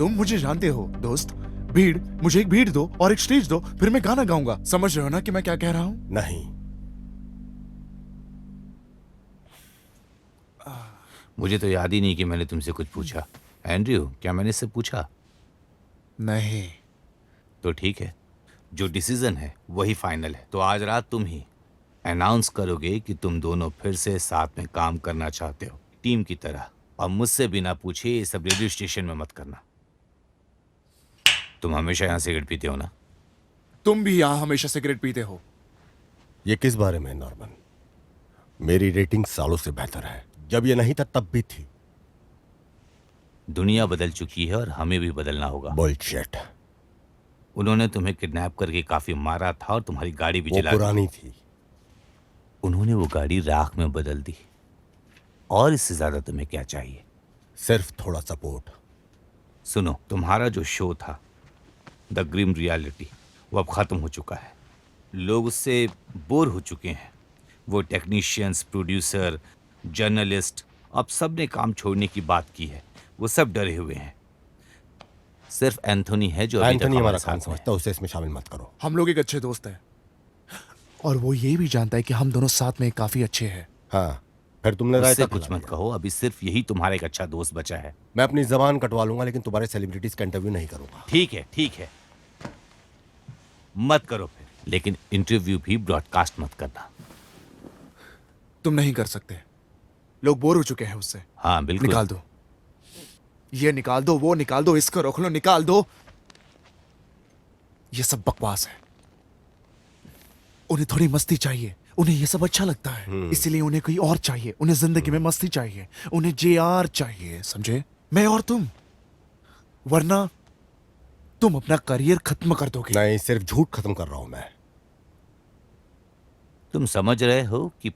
तुम मुझे जानते हो दोस्त। भीड़, मुझे एक भीड़ दो और एक स्टेज दो, फिर मैं गाना गाऊंगा। समझ रहे हो ना कि मैं क्या कह रहा हूँ? नहीं, मुझे तो याद ही नहीं कि मैंने तुमसे कुछ पूछा। एंड्रयू, क्या मैंने इससे पूछा? नहीं। तो ठीक है, जो डिसीजन है वही फाइनल है। तो आज रात तुम ही अनाउंस करोगे कि तुम दोनों फिर से साथ में काम करना चाहते हो, टीम की तरह। और मुझसे बिना पूछे ये सब रेडियो स्टेशन में मत करना। तुम हमेशा यहाँ सिगरेट पीते हो ना? तुम भी यहाँ हमेशा सिगरेट पीते हो। ये किस बारे में नॉर्मन? मेरी रेटिंग सालों से बेहतर है। जब ये नहीं था तब भी थी। दुनिया बदल चुकी है और हमें भी बदलना होगा। बुलशिट। उन्होंने तुम्हें किडनैप करके काफी मारा था और तुम्हारी गाड़ी भी वो जला दी। पुरानी थी। उन्होंने वो गाड़ी राख में बदल दी। और इससे ज्यादा तुम्हें क्या चाहिए? सिर्फ थोड़ा सपोर्ट। सुनो, तुम्हारा जो शो था द ग्रिम रियलिटी, वो अब खत्म हो चुका है। लोग उससे बोर हो चुके हैं। वो टेक्नीशियंस, प्रोड्यूसर, जर्नलिस्ट, अब सब ने काम छोड़ने की बात की है। वो सब डरे हुए हैं। सिर्फ एंथोनी है जो अभी तक एंथनी हमारा हमारे काम साथ है। समझता है, उसे इसमें शामिल मत करो। हम लोग एक अच्छे दोस्त हैं और वो ये भी जानता है कि हम दोनों साथ में काफी अच्छे हैं। हाँ, फिर तुमने उससे रायता कुछ खिला मत दिया। कहो। अभी सिर्फ यही तुम्हारा एक अच्छा दोस्त बचा है। मैं अपनी जबान कटवा लूंगा लेकिन तुम्हारे सेलिब्रिटीज का इंटरव्यू नहीं करूंगा। ठीक है, ठीक है, मत करो फिर, लेकिन इंटरव्यू भी ब्रॉडकास्ट मत करना। तुम नहीं कर सकते। लोग बोर हो चुके हैं उससे। हाँ बिल्कुल। निकाल दो, ये निकाल दो, वो निकाल दो, इसको रोक लो, निकाल दो। ये सब बकवास है। उन्हें थोड़ी मस्ती चाहिए। उन्हें ये सब अच्छा लगता है, इसीलिए उन्हें कोई और चाहिए। उन्हें जिंदगी में मस्ती चाहिए। उन्हें जेआर चाहिए, समझे? मैं और तुम। वरना तुम अपना करियर खत्म कर दोगे। नहीं, सिर्फ झूठ खत्म कर रहा हूं मैं। तुम समझ रहे हो कि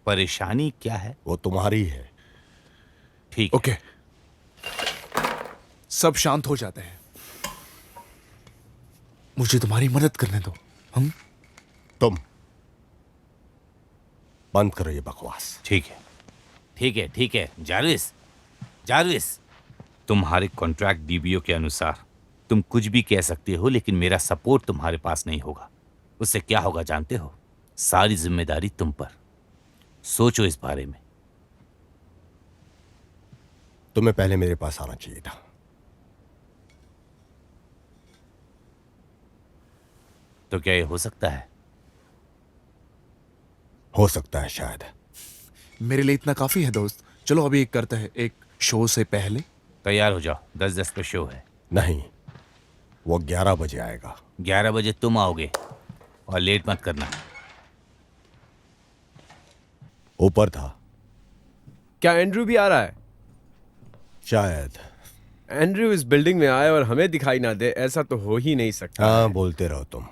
परेशानी क्या है? वो तुम्हारी है। ठीक है। ओके, सब शांत हो जाते हैं। मुझे तुम्हारी मदद करने दो। हम तुम बंद करो ये बकवास। ठीक है, ठीक है, ठीक है। जारविस, जारविस, तुम्हारे कॉन्ट्रैक्ट डीबीओ के अनुसार तुम कुछ भी कह सकते हो, लेकिन मेरा सपोर्ट तुम्हारे पास नहीं होगा। उससे क्या होगा जानते हो? सारी जिम्मेदारी तुम पर। सोचो इस बारे में। तुम्हें पहले मेरे पास आना चाहिए था। तो क्या ये हो सकता है? हो सकता है शायद। मेरे लिए इतना काफी है दोस्त। चलो अभी एक करते हैं, एक शो से पहले। तैयार हो जाओ, 10:10 पे शो है। नहीं, वो 11 बजे आएगा। 11 बजे तुम आओगे और लेट मत करना। ऊपर था क्या एंड्रयू भी आ रहा है? शायद। एंड्रयू इस बिल्डिंग में आए और हमें दिखाई ना दे, ऐसा तो हो ही नहीं सकता। हाँ, बोलते रहो तुम।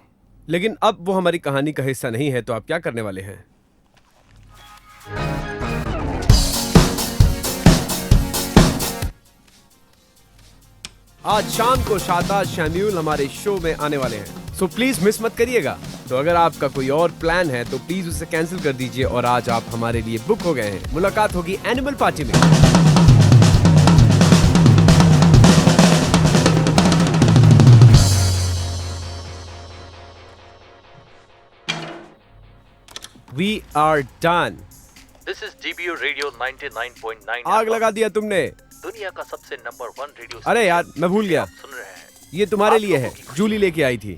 लेकिन अब वो हमारी कहानी का हिस्सा नहीं है, तो आप क्या करने वाले हैं? आज शाम को शादाब शैम्यूल हमारे शो में आने वाले हैं, सो प्लीज मिस मत करिएगा। तो अगर आपका कोई और प्लान है तो प्लीज उसे कैंसिल कर दीजिए। और आज आप हमारे लिए बुक हो गए हैं। मुलाकात होगी एनिमल पार्टी में। We are done. This is DBU Radio 99.9 आग लगा दिया तुमने। दुनिया का सबसे नंबर 1 रेडियो। अरे यार, मैं भूल गया। सुन रहे हैं। ये तुम्हारे आप लिए लोगों है, की खुशी। जूली लेके आई थी।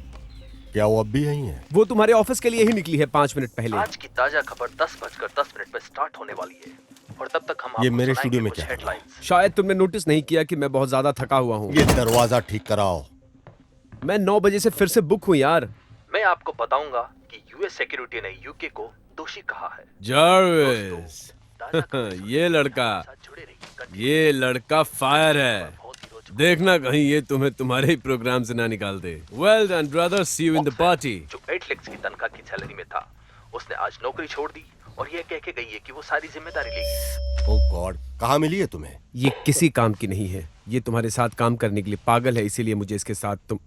क्या वो अब भी यही है? वो तुम्हारे ऑफिस के लिए ही निकली है 5 मिनट पहले। आज की ताजा खबर 10:10 पे स्टार्ट होने वाली है और तब तक हम ये आपको मेरे सुनाएंगे स्टूडियो में कुछ क्या कर रहा है? हेडलाइंस। शायद तुमने नोटिस नहीं किया कि मैं बहुत ज्यादा थका हुआ हूँ। ये दरवाजा ठीक कराओ। मैं 9 बजे से फिर से बुक हूँ यार। मैं आपको बताऊंगा कि यूएस सिक्योरिटी ने यूके को दोषी कहा है। जार्विस, ताजा खबर सुनने ये लड़का, के साथ जुड़े रहिए। ये लड़का फायर है। बहुत ही रोचक देखना कहीं ये तुम्हें तुम्हारे ही प्रोग्राम से ना निकाल दे। Well done brother, see you in the party. जो 8 लाख की तनख्वाह की सैलरी में था, उसने आज नौकरी छोड़ दी और ये कह के गई है कि वो सारी जिम्मेदारी लेगी। ओह गॉड, कहाँ मिली है तुम्हें? ये किसी काम की नहीं है। ये तुम्हारे साथ काम करने के लिए पागल है, इसीलिए मुझे इसके साथ तुम।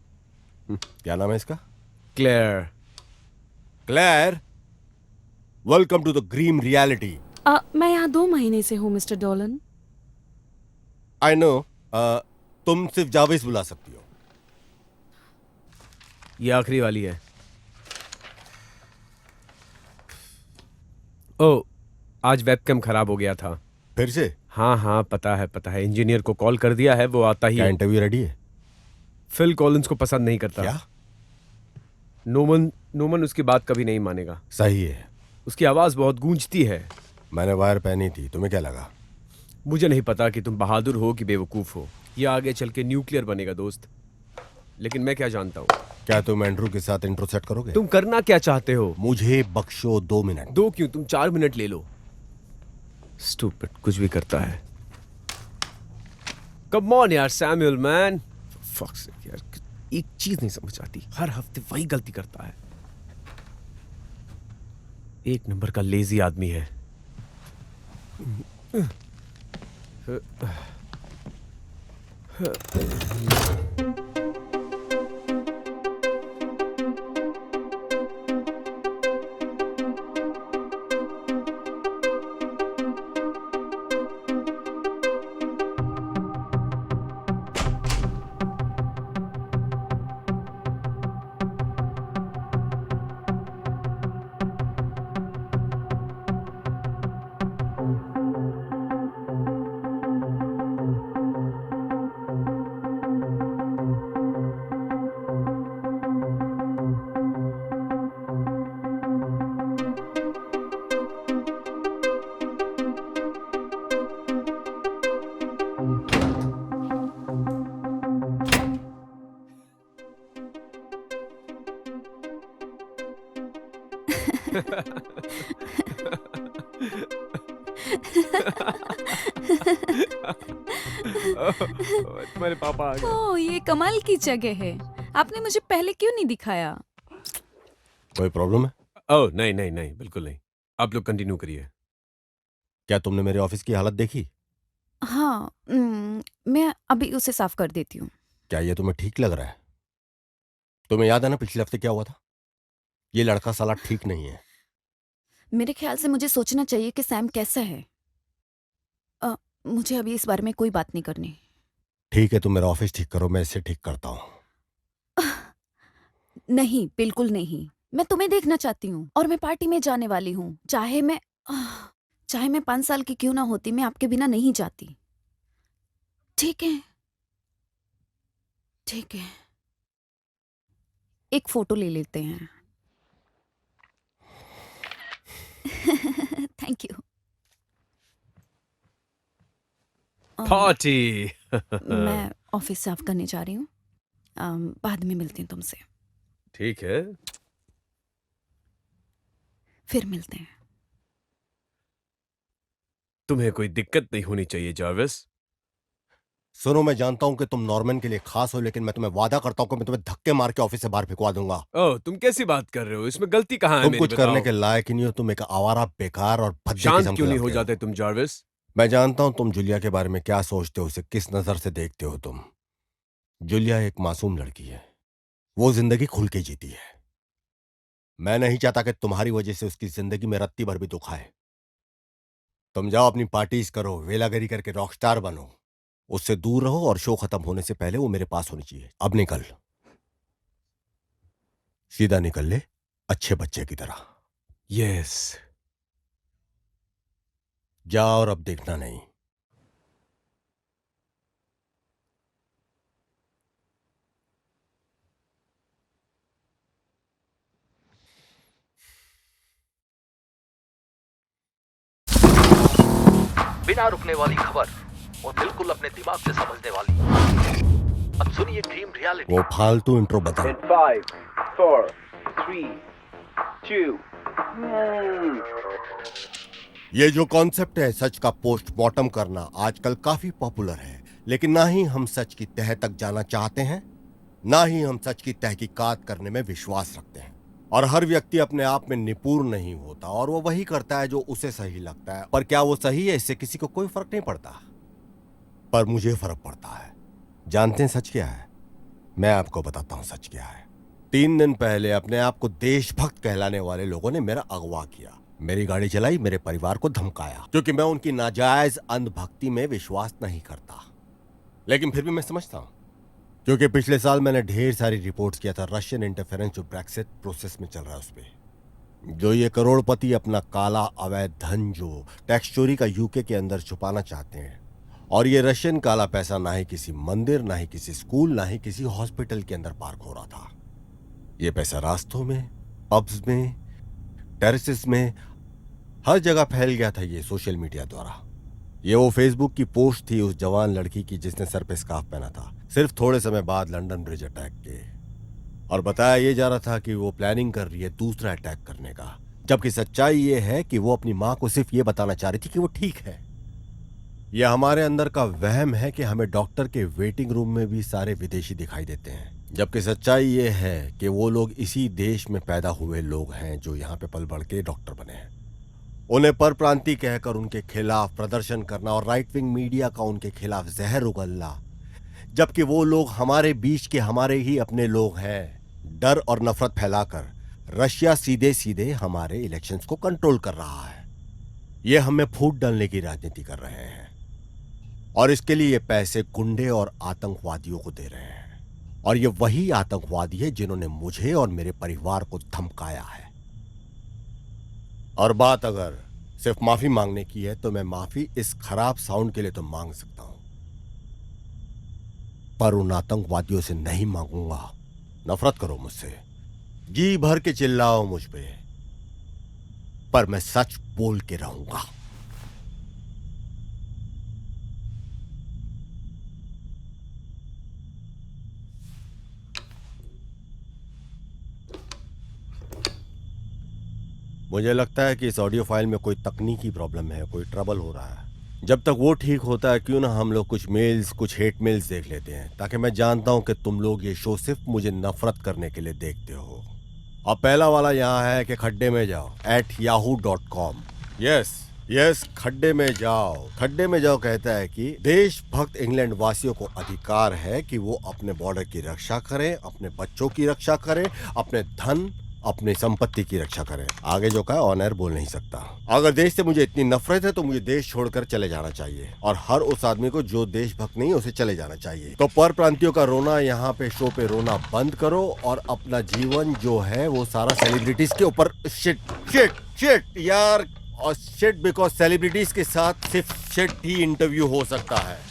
क्या नाम है इसका? Claire. Claire, welcome to the grim reality. मैं यहाँ 2 महीने से हूँ मिस्टर डोलन। I know. तुम सिर्फ जावेद बुला सकती हो। ये आखिरी वाली है। ओ, आज वेबकैम खराब हो गया था। फिर से? हाँ हाँ, पता है। इंजीनियर को कॉल कर दिया है, वो आता ही क्या है। इंटरव्यू रेडी है? फिल कॉलिंस को पसंद नहीं करता। क्या? नोमन उसकी बात कभी नहीं मानेगा। सही है। उसकी आवाज बहुत गूंजती है। मैंने वायर पहनी थी, तुम्हें क्या लगा? मुझे नहीं पता कि तुम बहादुर हो कि बेवकूफ हो। ये आगे चल के न्यूक्लियर बनेगा दोस्त, लेकिन मैं क्या जानता हूँ। क्या तुम एंड्रू के साथ इंट्रो सेट करोगे? तुम करना क्या चाहते हो? मुझे बख्शो 2 मिनट। 2 क्यों, तुम 4 मिनट ले लो। स्टूपिड, कुछ भी करता है। कम ऑन यार सैमुअल मैन, फक से यार, एक चीज नहीं समझ आती, हर हफ्ते वही गलती करता है। एक नंबर का लेजी आदमी है। तुम्हारे पापा आ गए। ओह, ये कमाल की जगह है। आपने मुझे पहले क्यों नहीं दिखाया? कोई प्रॉब्लम है? ओह नहीं नहीं नहीं, बिल्कुल नहीं। आप लोग कंटिन्यू करिए। क्या तुमने मेरे ऑफिस की हालत देखी? हाँ, मैं अभी उसे साफ कर देती हूँ। क्या ये तुम्हें ठीक लग रहा है? तुम्हें याद है ना पिछले हफ्ते क्या हुआ था? ये लड़का साला ठीक नहीं है। मेरे ख्याल से मुझे सोचना चाहिए कि सैम कैसा है। मुझे अभी इस बारे में कोई बात नहीं करनी। ठीक है, तुम मेरा ऑफिस ठीक करो, मैं इसे ठीक करता हूँ। नहीं, बिल्कुल नहीं। मैं तुम्हें देखना चाहती हूँ और मैं पार्टी में जाने वाली हूँ। चाहे मैं 5 साल की क्यों ना होती, मैं आपके बिना नहीं जाती। ठीक है, ठीक है। एक फोटो ले लेते हैं। Thank you. पार्टी। मैं ऑफिस साफ करने जा रही हूँ। बाद में मिलती हूँ तुमसे। ठीक है। फिर मिलते हैं। तुम्हें कोई दिक्कत नहीं होनी चाहिए जार्विस। सुनो, मैं जानता हूं कि तुम नॉर्मन के लिए खास हो, लेकिन मैं तुम्हें वादा करता हूं कि मैं तुम्हें धक्के मार के ऑफिस से बाहर फेंकवा दूंगा। ओह, तुम कैसी बात कर रहे हो? इसमें गलती कहाँ है तुम मेरी, कुछ करने बताओ। के लायक ही नहीं हो। तुम एक आवारा, बेकार और भद्दे शांत किस्म क्यों के नहीं हो लड़के जाते तुम जार्विस? मैं जानता हूं तुम जूलिया के बारे में क्या सोचते हो, उसे किस नजर से देखते हो तुम। जूलिया एक मासूम लड़की है, वो जिंदगी खुल के जीती है। मैं नहीं चाहता कि तुम्हारी वजह से उसकी जिंदगी में रत्ती भर भी दुख आए। तुम जाओ अपनी पार्टीज करो, वेलागरी करके रॉकस्टार बनो, उससे दूर रहो और शो खत्म होने से पहले वो मेरे पास होनी चाहिए। अब निकल, सीधा निकल ले, अच्छे बच्चे की तरह। यस। जा और अब देखना नहीं। बिना रुकने वाली खबर और बिल्कुल अपने दिमाग से समझने वाली। अब सुनिए ड्रीम रियलिटी। वो फालतू इंट्रो बता। 5, 4, 3, 2. ये जो कॉन्सेप्ट है सच का पोस्टमार्टम करना, आजकल काफी पॉपुलर है, लेकिन ना ही हम सच की तह तक जाना चाहते हैं, ना ही हम सच की तहकीकात करने में विश्वास रखते हैं। और हर व्यक्ति अपने आप में निपुण नहीं होता और वो वही करता है जो उसे सही लगता है। पर क्या वो सही है, इससे किसी को कोई फर्क नहीं पड़ता, पर मुझे फर्क पड़ता है। जानते हैं सच क्या है? मैं आपको बताता हूं सच क्या है। 3 दिन पहले अपने आप को देशभक्त कहलाने वाले लोगों ने मेरा अगवा किया, मेरी गाड़ी चलाई, मेरे परिवार को धमकाया, क्योंकि मैं उनकी नाजायज अंधभक्ति में विश्वास नहीं करता। लेकिन फिर भी मैं समझता हूं, क्योंकि पिछले साल मैंने ढेर सारी रिपोर्ट्स किया था रशियन इंटरफेरेंस जो ब्रेक्सिट प्रोसेस में चल रहा है उस पर। जो ये करोड़पति अपना काला अवैध धन जो टैक्स चोरी का यूके के अंदर छुपाना चाहते हैं, और ये रशियन काला पैसा ना ही किसी मंदिर, ना ही किसी स्कूल, ना ही किसी हॉस्पिटल के अंदर पार्क हो रहा था। ये पैसा रास्तों में, पब्स में, टेरेसेस में, हर जगह फैल गया था ये सोशल मीडिया द्वारा। ये वो फेसबुक की पोस्ट थी उस जवान लड़की की जिसने सर पे स्कार्फ पहना था सिर्फ थोड़े समय बाद लंदन ब्रिज अटैक के, और बताया ये जा रहा था कि वो प्लानिंग कर रही है दूसरा अटैक करने का, जबकि सच्चाई ये है कि वो अपनी मां को सिर्फ ये बताना चाह रही थी कि वो ठीक है। यह हमारे अंदर का वहम है कि हमें डॉक्टर के वेटिंग रूम में भी सारे विदेशी दिखाई देते हैं, जबकि सच्चाई ये है कि वो लोग इसी देश में पैदा हुए लोग हैं जो यहाँ पे पल बढ़ के डॉक्टर बने हैं। उन्हें परप्रांतीय कहकर उनके खिलाफ प्रदर्शन करना और राइट विंग मीडिया का उनके खिलाफ जहर उगलना, जबकि वो लोग हमारे बीच के हमारे ही अपने लोग हैं। डर और नफरत फैलाकर रशिया सीधे सीधे हमारे इलेक्शंस को कंट्रोल कर रहा है। ये हमें फूट डालने की राजनीति कर रहे हैं, और इसके लिए ये पैसे गुंडे और आतंकवादियों को दे रहे हैं, और ये वही आतंकवादी है जिन्होंने मुझे और मेरे परिवार को धमकाया है। और बात अगर सिर्फ माफी मांगने की है तो मैं माफी इस खराब साउंड के लिए तो मांग सकता हूं, पर उन आतंकवादियों से नहीं मांगूंगा। नफरत करो मुझसे, जी भर के चिल्लाओ मुझ पे, पर मैं सच बोल के रहूंगा। मुझे लगता है कि इस ऑडियो फाइल में कोई तकनीकी प्रॉब्लम है, कोई ट्रबल हो रहा है। जब तक वो ठीक होता है क्यों ना हम लोग कुछ मेल्स, कुछ हेट मेल्स देख लेते हैं, ताकि मैं जानता हूं कि तुम लोग ये शो सिर्फ मुझे नफरत करने के लिए देखते हो। अब पहला वाला यहाँ है कि खड्डे में जाओ @yahoo.com। यस, खड्डे में जाओ। खड्डे में जाओ कहता है कि देशभक्त इंग्लैंड वासियों को अधिकार है कि वो अपने बॉर्डर की रक्षा करें, अपने बच्चों की रक्षा करें, अपने धन, अपनी संपत्ति की रक्षा करें। आगे जो कहा ऑन एयर बोल नहीं सकता। अगर देश से मुझे इतनी नफरत है तो मुझे देश छोड़कर चले जाना चाहिए, और हर उस आदमी को जो देशभक्त नहीं है उसे चले जाना चाहिए। तो पर प्रांतियों का रोना यहाँ पे शो पे रोना बंद करो, और अपना जीवन जो है वो सारा सेलिब्रिटीज के ऊपर शिट यार, और शिट बिकॉज सेलिब्रिटीज के साथ सिर्फ शिट ही इंटरव्यू हो सकता है।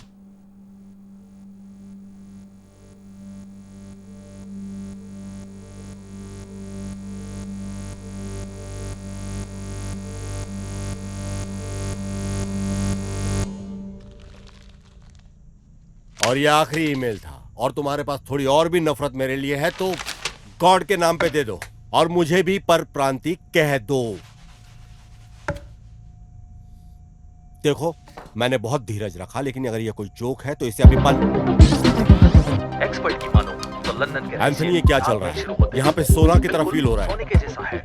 और ये आखिरी ईमेल था, और तुम्हारे पास थोड़ी और भी नफरत मेरे लिए है तो गॉड के नाम पे दे दो, और मुझे भी परप्रांतीय कह दो। देखो, मैंने बहुत धीरज रखा, लेकिन अगर ये कोई जोक है तो इसे अभी बंद। एक्सपर्ट की मानो तो लंदन के एंथनी, ये क्या चल रहा है? यहाँ पे सोना की तरह फील हो रहा है। सोने के जैसा है।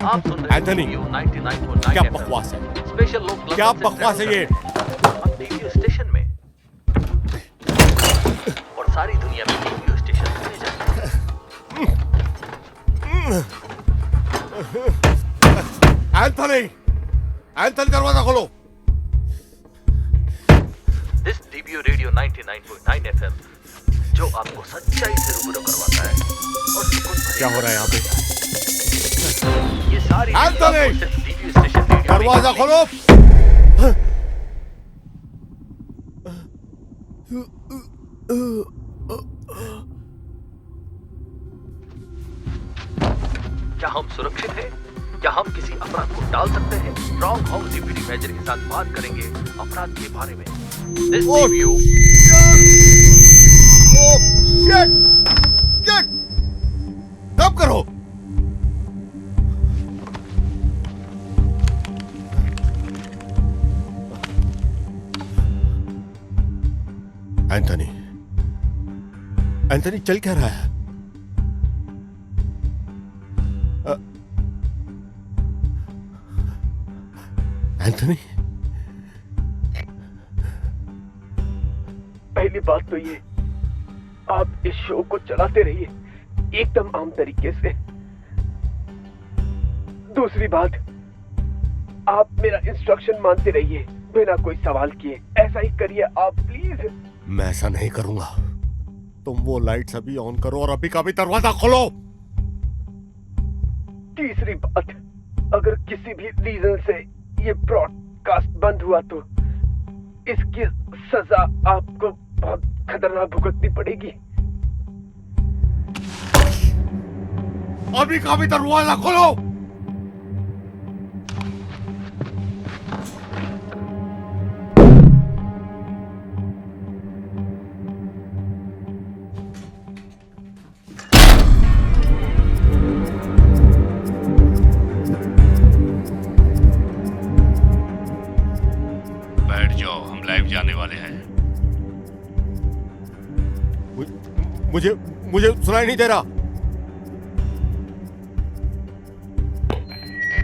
आप सुन रहे हैं एंथनी, रेडियो 99.9 क्या FM। बकवास है? स्पेशल लोग क्या बकवास है ये? अब रेडियो स्टेशन में, और सारी दुनिया में रेडियो स्टेशन होने जाते हैं। एंथनी दरवाजा खोलो। दिस डीबीओ रेडियो 99.9 FM जो आपको सच्चाई से रूबरू करवाता है और सुकून भरे। क्या हो रहा है यहाँ पे? ये सारी एंथनी! सिर्फ डीबीओ स्टेशन रेडियो दरवाजा खोलो। क्या हम सुरक्षित हैं? क्या हम किसी अपराध को टाल सकते हैं? स्ट्रॉन्ग हाउस डिप्टी मेजर के साथ बात करेंगे अपराध के बारे में। दिस डीबीओ कब करो? एंथनी चल क्या रहा है? एंथनी, पहली बात तो ये, आप इस शो को चलाते रहिए एकदम आम तरीके से। दूसरी बात, आप मेरा इंस्ट्रक्शन मानते रहिए बिना कोई सवाल किए। ऐसा ही करिए आप प्लीज। मैं ऐसा नहीं करूंगा। तुम वो लाइट्स अभी ऑन करो और अभी का भी दरवाजा खोलो। तीसरी बात, अगर किसी भी रीजन से ये ब्रॉडकास्ट बंद हुआ तो इसकी सजा आपको बहुत खतरनाक भुगतनी पड़ेगी। अभी का भी दरवाजा खोलो। बैठ जाओ, हम लाइव जाने वाले हैं। मुझे मुझे सुनाई नहीं दे रहा।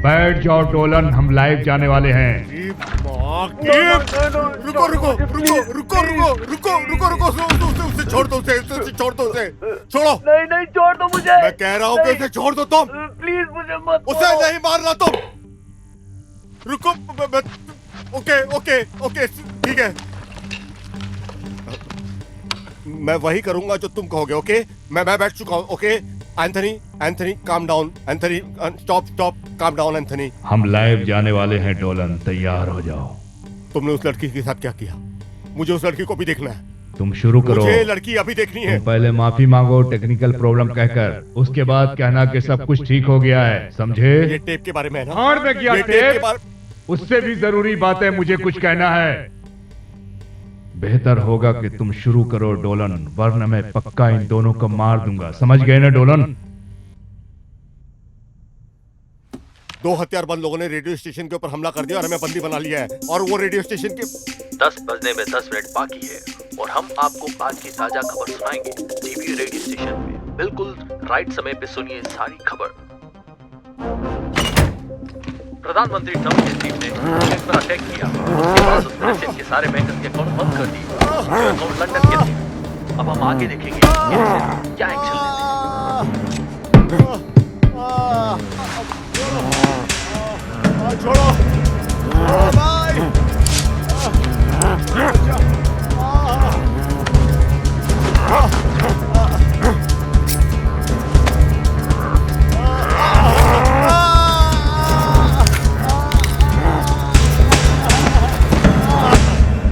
बैठ जाओ डोलन, हम लाइव जाने वाले हैं। रुको रुको रुको रुको रुको रुको रुको रुको उसे छोड़ दो, उसे छोड़ दो, उसे छोड़ो। नहीं नहीं, छोड़ दो मुझे। मैं कह रहा हूँ कि उसे छोड़ दो तुम। प्लीज मुझे मत उसे नहीं मारना तुम। रुको। ओके ओके ओके ठीक है, मैं वही करूंगा जो तुम कहोगे। ओके मैं बैठ चुका हूँ। Okay Anthony calm down. Anthony stop calm down Anthony. हम लाइव जाने वाले हैं डोलन, तैयार हो जाओ। तुमने उस लड़की के साथ क्या किया? मुझे उस लड़की को भी देखना है। तुम शुरू करो। मुझे लड़की अभी देखनी है। तुम पहले माफी मांगो टेक्निकल प्रॉब्लम कहकर, उसके बाद कहना कि सब कुछ ठीक हो गया है, समझे? ये टेप के बारे में है ना? और में किया ये टेप के बारे उससे भी जरूरी बात है, मुझे कुछ कहना है। बेहतर होगा कि तुम शुरू करो डोलन, वरना मैं पक्का इन दोनों को मार दूंगा, समझ गए ना डोलन? 2 हथियारबंद लोगों ने रेडियो स्टेशन के ऊपर हमला कर दिया और हमें बंदी बना लिया है। और वो रेडियो स्टेशन के 10 बजने में 10 मिनट बाकी है और हम आपको आज की ताजा खबर सुनाएंगे टीवी रेडियो स्टेशन पे। बिल्कुल राइट समय पे सुनिए सारी खबर। प्रधानमंत्री ट्रंप की टीम ने एक पर अटैक किया। उसके बाद उसने देश के सारे बैंकों के अकाउंट बंद कर दिए। जो अकाउंट लंदन के थे। अब हम आगे देखेंगे क्या एक्शन लेते हैं। छोड़ो भाई।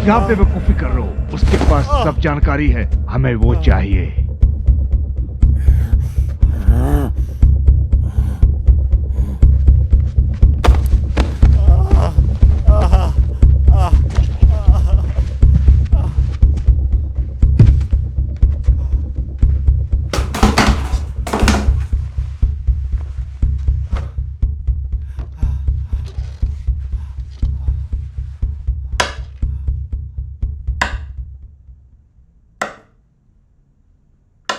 यहाँ पे बेवकूफी कर रहे हो, उसके पास सब जानकारी है, हमें वो चाहिए।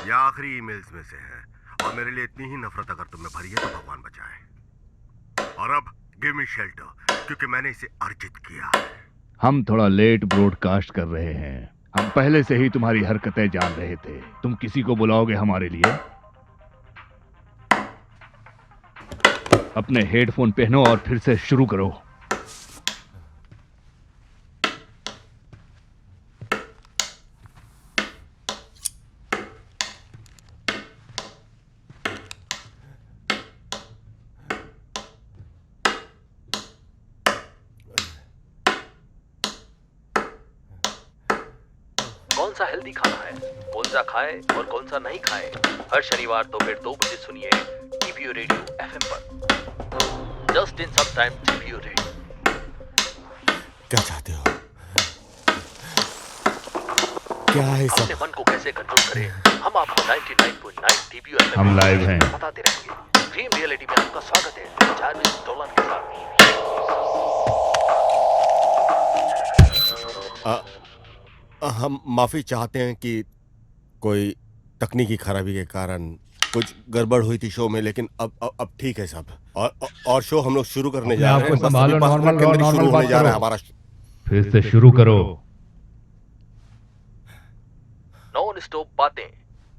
ये आखिरी ईमेल्स में से है और मेरे लिए इतनी ही नफरत अगर तुम्हें भरी है तो भगवान बचाए। और अब गिव मी शेल्टर, क्योंकि मैंने इसे अर्जित किया है। हम थोड़ा लेट ब्रॉडकास्ट कर रहे हैं, हम पहले से ही तुम्हारी हरकतें जान रहे थे। तुम किसी को बुलाओगे हमारे लिए? अपने हेडफोन पहनो और फिर से शुरू करो। कौन सा हेल्दी खाना है, कौन सा खाए और कौन सा नहीं खाए, हर शनिवार दोपहर 2 बजे सुनिए टीपीओ रेडियो एफएम पर। Just in some time TPO radio. क्या चाहते हो? क्या है सब? अपने मन को कैसे कंट्रोल करें, हम आपको 99.9 टीपीओ एफएम हम लाइव हैं। बताते रहेंगे। ड्रीम रियलिटी में आपका स्वागत है चार्ल्स डोलन के साथ। हम माफी चाहते हैं कि कोई तकनीकी खराबी के कारण कुछ गड़बड़ हुई थी शो में, लेकिन अब ठीक है सब। और शो हम लोग शुरू करने जा रहे हैं। आपको संभालो, नॉर्मल शुरू होने जा रहा है करो। हमारा। फिर से शुरू करो। नॉन स्टॉप बातें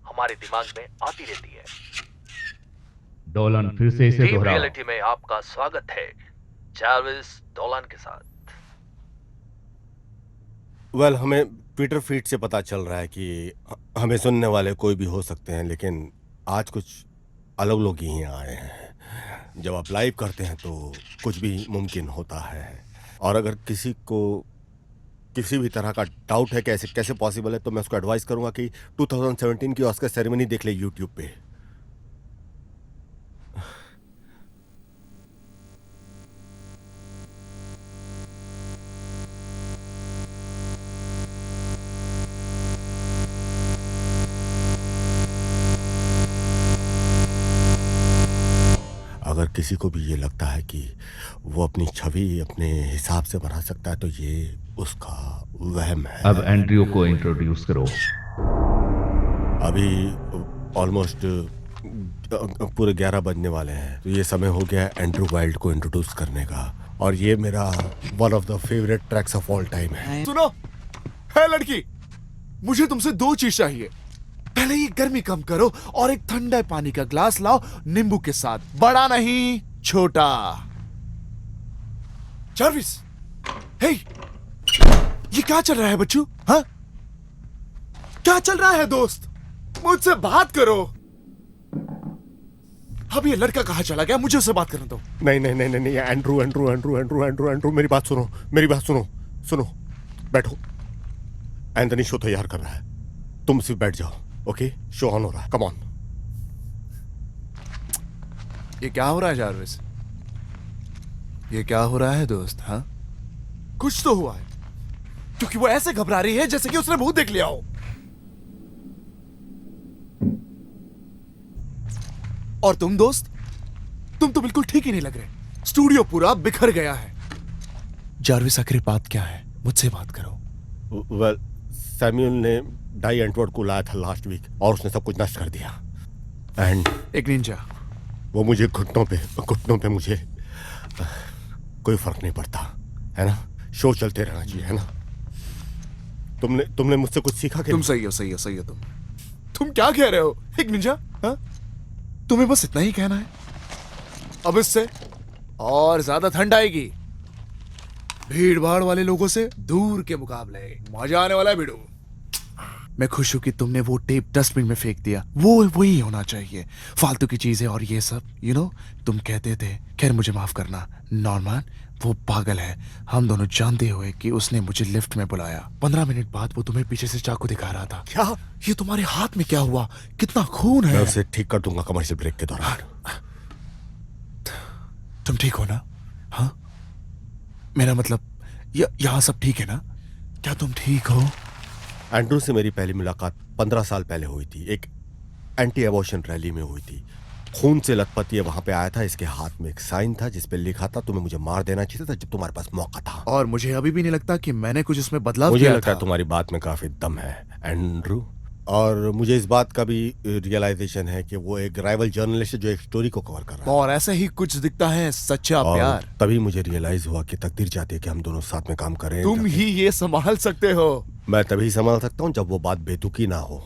हमारे दिमाग में आती रहती है। डोलन फिर से इसे ड्रीम दोहराओ। रियलिटी में आपका स्वागत है चार्ल्स डोलन के साथ। वेल हमें ट्विटर फीड से पता चल रहा है कि हमें सुनने वाले कोई भी हो सकते हैं, लेकिन आज कुछ अलग लोग ही यहाँ आए हैं। जब आप लाइव करते हैं तो कुछ भी मुमकिन होता है, और अगर किसी को किसी भी तरह का डाउट है कैसे कैसे पॉसिबल है, तो मैं उसको एडवाइस करूंगा कि 2017 की ऑस्कर सेरेमनी देख ले यूट्यूब पे। अगर किसी को भी ये लगता है कि वो अपनी छवि अपने हिसाब से बना सकता है तो ये उसका वहम है। अब एंड्रयू को इंट्रोड्यूस करो। अभी ऑलमोस्ट पूरे 11 बजने वाले हैं, तो ये समय हो गया है एंड्रू वाइल्ड को इंट्रोड्यूस करने का, और ये मेरा one of the favourite tracks of all time है। सुनो, है लड़की, मुझे तुमसे 2 चीज चाहिए। पहले ये गर्मी कम करो और एक ठंडा पानी का ग्लास लाओ नींबू के साथ, बड़ा नहीं छोटा। चार्विस, हे, ये क्या चल रहा है बच्चू? हाँ, क्या चल रहा है दोस्त? मुझसे बात करो। अब ये लड़का कहाँ चला गया? मुझे उससे बात करने दो। नहीं नहीं नहीं नहीं, Andrew Andrew Andrew Andrew Andrew Andrew मेरी बात सुनो, मेरी बात सुनो, सुनो, बैठो। एंथनी शो तैयार कर रहा है, तुम सिर्फ बैठ जाओ। ओके, शो ऑन हो रहा है, कम ऑन। ये क्या हो रहा है जारविस? ये क्या हो रहा है दोस्त? हाँ, कुछ तो हुआ है, क्योंकि वो ऐसे घबरा रही है जैसे कि उसने भूत देख लिया हो। और तुम दोस्त, तुम तो बिल्कुल ठीक ही नहीं लग रहे। स्टूडियो पूरा बिखर गया है। जारविस, आखिर बात क्या है? मुझसे बात करो। वेल, सैम्यूल ने डाई एंटवर्ड को लाया था लास्ट वीक, और उसने सब कुछ नष्ट कर दिया। एंड एक निंजा, वो मुझे घुटनों पे मुझे कोई फर्क नहीं पड़ता, है ना? शो चलते रहना चाहिए, है ना? तुमने मुझसे कुछ सीखा? तुम सही हो, सही हो, सही हो। तुम क्या कह रहे हो? एक निंजा, हाँ? तुम्हें बस इतना ही कहना है? अब इससे और ज्यादा ठंड आएगी। भीड़ भाड़ वाले लोगों से दूर के मुकाबले मजा आने वाला है भिड़ू। मैं खुश हूं कि तुमने वो टेप डस्टबिन में फेंक दिया। वो वही होना चाहिए, फालतू की चीजें और ये सब, तुम कहते थे। खैर, मुझे माफ करना नॉर्मन, वो पागल है। हम दोनों जानते हुए कि उसने मुझे लिफ्ट में बुलाया। 15 मिनट बाद वो तुम्हें पीछे से चाकू दिखा रहा था। क्या? ये तुम्हारे हाथ में क्या हुआ? कितना खून है? मैं उसे ठीक कर दूंगा कमर्शियल ब्रेक के दौरान। तुम ठीक हो ना? हाँ, मेरा मतलब यहाँ सब ठीक है ना? क्या तुम ठीक हो? एंड्रू से मेरी पहली मुलाकात 15 साल पहले हुई थी। एक एंटी एबॉर्शन रैली में हुई थी। खून से लथपथ ये वहां पे आया था। इसके हाथ में एक साइन था जिस पे लिखा था तुम्हें मुझे मार देना चाहिए था जब तुम्हारे पास मौका था। और मुझे अभी भी नहीं लगता कि मैंने कुछ इसमें बदलाव मुझे किया लगता था। है तुम्हारी बात में काफी दम है एंड्रू, और मुझे इस बात का भी रियलाइजेशन है कि वो एक राइवल जर्नलिस्ट है जो एक स्टोरी को कवर कर रहा है। और ऐसे ही कुछ दिखता है सच्चा और प्यार। तभी मुझे रियलाइज हुआ कि तकदीर चाहती है कि हम दोनों साथ में काम करें। तुम ही ये संभाल सकते हो। मैं तभी संभाल सकता हूँ जब वो बात बेतुकी ना हो।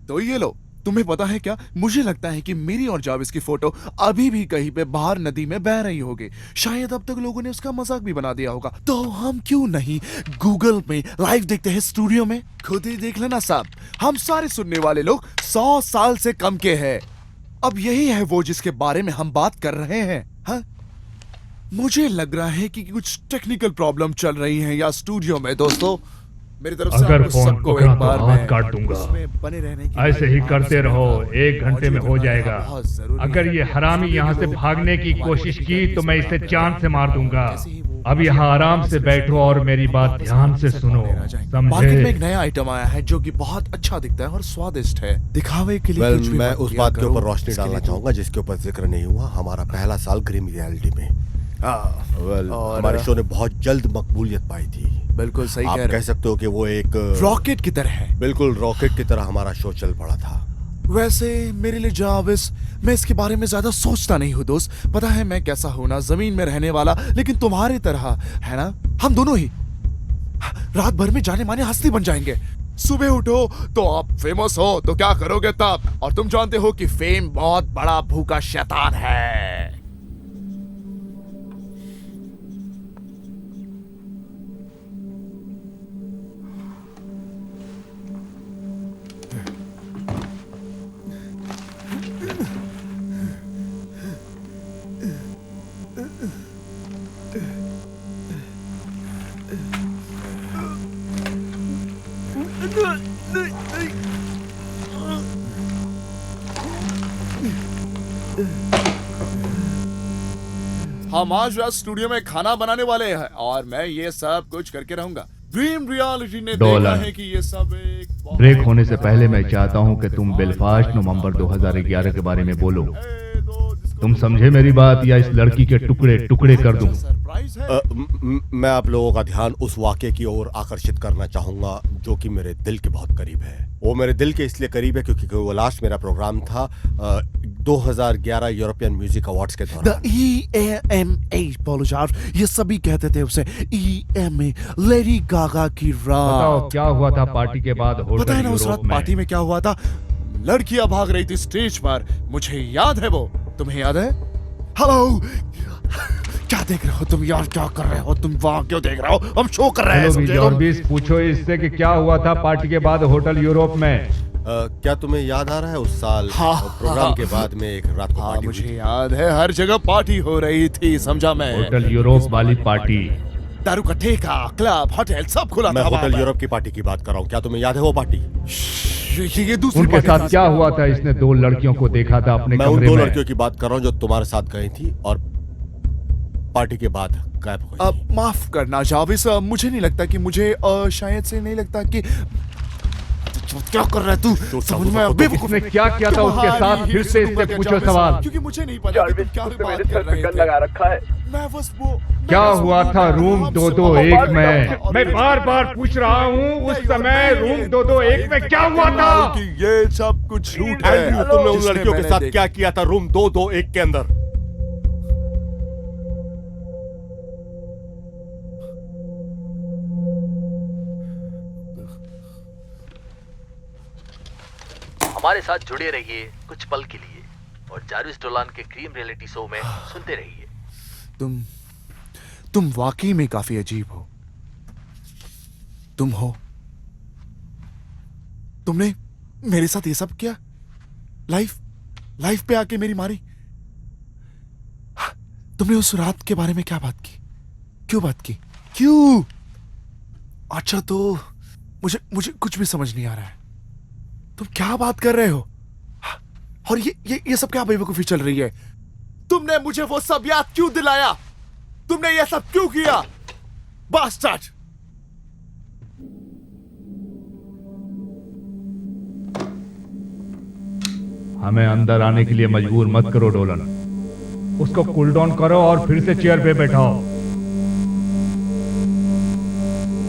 तो ये लो, तुम्हें पता है क्या? मुझे लगता है कि मेरी और जाविस की फोटो अभी भी कहीं पे बाहर नदी में बह रही होगी। शायद अब तक लोगों ने उसका मजाक भी बना दिया होगा। तो हम क्यों नहीं गूगल में लाइव देखते हैं स्टूडियो में? खुद ही देख लेना साहब, हम सारे सुनने वाले लोग 100 साल से कम के हैं। अब यही है वो जिसके बारे में हम बात कर रहे हैं। हाँ, मुझे लग रहा है कि कुछ टेक्निकल प्रॉब्लम चल रही है या स्टूडियो में। दोस्तों, मेरी तरफ से अगर आपको फोन सबको पकड़ा एक बार तो हाथ मैं काट दूंगा। उसमें बने रहने की ऐसे ही करते रहो, 1 घंटे में हो जाएगा। बहुत जरूरी अगर है। ये हरामी यहाँ से भागने की कोशिश की तो मैं इसे चांद से मार दूंगा। अब यहाँ आराम से बैठो और मेरी बात ध्यान से सुनो, मार्केट में एक समझे? नया आइटम आया है जो कि बहुत अच्छा दिखता है और स्वादिष्ट है। दिखावे के लिए कुछ भी मैं मत उस किया बात के करो। ऊपर रोशनी इसके डालना लिए चाहूंगा जिसके ऊपर जिक्र नहीं हुआ। हमारा पहला साल ग्रीम रियलिटी में और हमारे शो ने बहुत जल्द मकबूलियत पाई थी। बिल्कुल सही आप कह रहे कह सकते हो कि वो एक रॉकेट की तरह है। बिल्कुल रॉकेट की तरह हमारा शो चल पड़ा था। वैसे मेरे लिए जाविस, मैं इसके बारे में ज्यादा सोचता नहीं हूँ दोस्त। पता है मैं कैसा हूं ना, जमीन में रहने वाला, लेकिन तुम्हारी तरह, है ना? हम दोनों ही रात भर में जाने माने हस्ती बन जाएंगे। सुबह उठो तो आप फेमस हो तो क्या करोगे तब? और तुम जानते हो कि फेम बहुत बड़ा भूखा शैतान है। हम आज रात स्टूडियो में खाना बनाने वाले हैं और मैं ये सब कुछ करके रहूंगा। ड्रीम रियलिटी ने देखा है कि ये सब एक ब्रेक होने से पहले मैं चाहता हूं कि तुम बेलफास्ट नवंबर 2011 के बारे में बोलो। तुम समझे मेरी बात, या इस लड़की के टुकड़े टुकड़े कर दूं? सरप्राइज है। मैं आप लोगों का ध्यान उस वाक़े की ओर आकर्षित करना चाहूंगा जो कि मेरे दिल के बहुत करीब है। वो मेरे दिल के इसलिए करीब है क्योंकि वो लास्ट मेरा प्रोग्राम था 2011 यूरोपियन म्यूजिक अवार्ड्स के दौरान। EMA बोलो यार, ये सभी कहते थे उसे EMA, लेडी गागा की बताओ रात। क्या हुआ था पार्टी के बाद होटल पता है ना उस रात यूरोप में? पार्टी में क्या हुआ था? लड़कियां भाग रही थी स्टेज पर, मुझे याद है वो। तुम्हें याद है? हेलो, क्या देख रहे हो तुम यार? क्या कर रहे हो तुम? वहाँ क्यों देख रहे हो? हम शो कर रहे हैं, चलो समझे तुम? जॉर्बिस, पूछो इससे कि क्या हुआ था पार्टी के बाद होटल यूरोप में। क्या तुम्हें याद आ रहा है उस साल हाँ, प्रोग्राम हाँ। के बाद में एक रात को हाँ पार्टी हुई मुझे थी? याद है, हर जगह पार्टी हो रही थी, समझा मैं। होटल यूरोप वाली पार्टी। दारू का ठेका, क्लब, होटल सब खुला मैं था वहाँ होटल पर। यूरोप की पार्टी की बात कर रहा हूँ। क्या तुम्हें याद है वो पार्टी? ये दूसरी उनके पार्टी साथ थी। क्या हुआ था? इसने 2 लड़कियों को देखा था अपने मैं उन कमरे 2 में। लड़कियों की बात कर रहा हूँ जो तुम्हारे साथ गई थी और पार्टी के बाद गायब हो गई। अब माफ करना जाविस, मुझे नहीं लगता कि मुझे शायद से नहीं लगता कि क्या कर रहा है तू? समझ में बेवकूफ। इसने क्या किया था उसके साथ? फिर से इससे पूछो सवाल। क्योंकि मुझे नहीं पता कि तुम क्या उसने बात मेरे कर सर पे रहे गन थे। लगा रखा है। मैं बस वो क्या हुआ था रूम 221 में? और मैं बार बार पूछ रहा हूँ, उस समय रूम 221 में क्या हुआ था? कि ये सब कुछ झूठ है। एंड्रयू, तुमने उन जिसने लड़कियों के मैंने साथ देखा। क्या किया था रूम 221 के अंदर? हमारे साथ जुड़े रहिए कुछ पल के लिए और जारविस डोलान के क्रीम रियलिटी शो में सुनते रहिए। तुम वाकई में काफी अजीब हो। तुम हो। तुमने मेरे साथ ये सब किया? लाइफ पे आके मेरी मारी? तुमने उस रात के बारे में क्या बात की? क्यों बात की? क्यों? अच्छा तो मुझे कुछ भी समझ नहीं आ रहा है। तुम क्या बात कर रहे हो? और ये सब क्या बेवकूफी चल रही है? तुमने मुझे वो सब याद क्यों दिलाया? तुमने ये सब क्यों किया? बास्टर्ड! हमें अंदर आने के लिए मजबूर मत करो डोलन। उसको कूल डाउन करो और फिर से चेयर पे बैठाओ।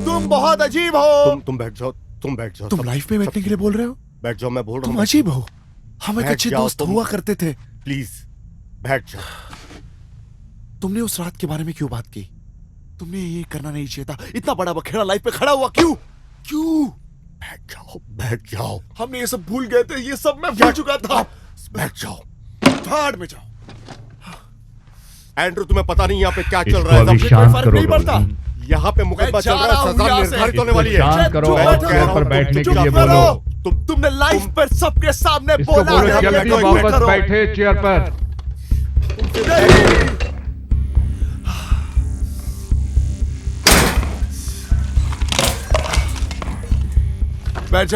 तुम बहुत अजीब हो। तुम बैठ जाओ, तुम बैठ जाओ। तुम सब- लाइफ में बैठने के लिए बोल रहे हो? बैठ जाओ, मैं बोल रहा तुम हूँ। अजीब हो। हम एक बैठ अच्छे जाओ दोस्त तुम। हुआ करते थे। प्लीज बैठ जाओ। तुमने उस रात के बारे में क्यों बात की? तुमने ये करना नहीं चाहिए था। इतना बड़ा बखेड़ा लाइफ पे खड़ा हुआ क्यों? बैठ जाओ, बैठ जाओ। हमने ये सब भूल गए थे। ये सब मैं भूल चुका था। बैठ जाओ। भाड़ में जाओ। एंड्रू, तुम्हें पता नहीं यहाँ पे क्या चल इसको रहा है? अभी सब- शांत फर्क करो नहीं पड़ता। डोलन। यहाँ पे मुकदमा मैं चल जा रहा रहा है, हूँ सजा यहाँ से। निर्धारित होने इसको वाली है। शांत करो चुप और करो। चेयर पर बैठने के चुप लिए करो। बोलो। तुमने लाइफ पर सबके सामने इसको बोला बोलो है, जल्दी बैठो, वापस करो। बैठे चेयर पर। बैठ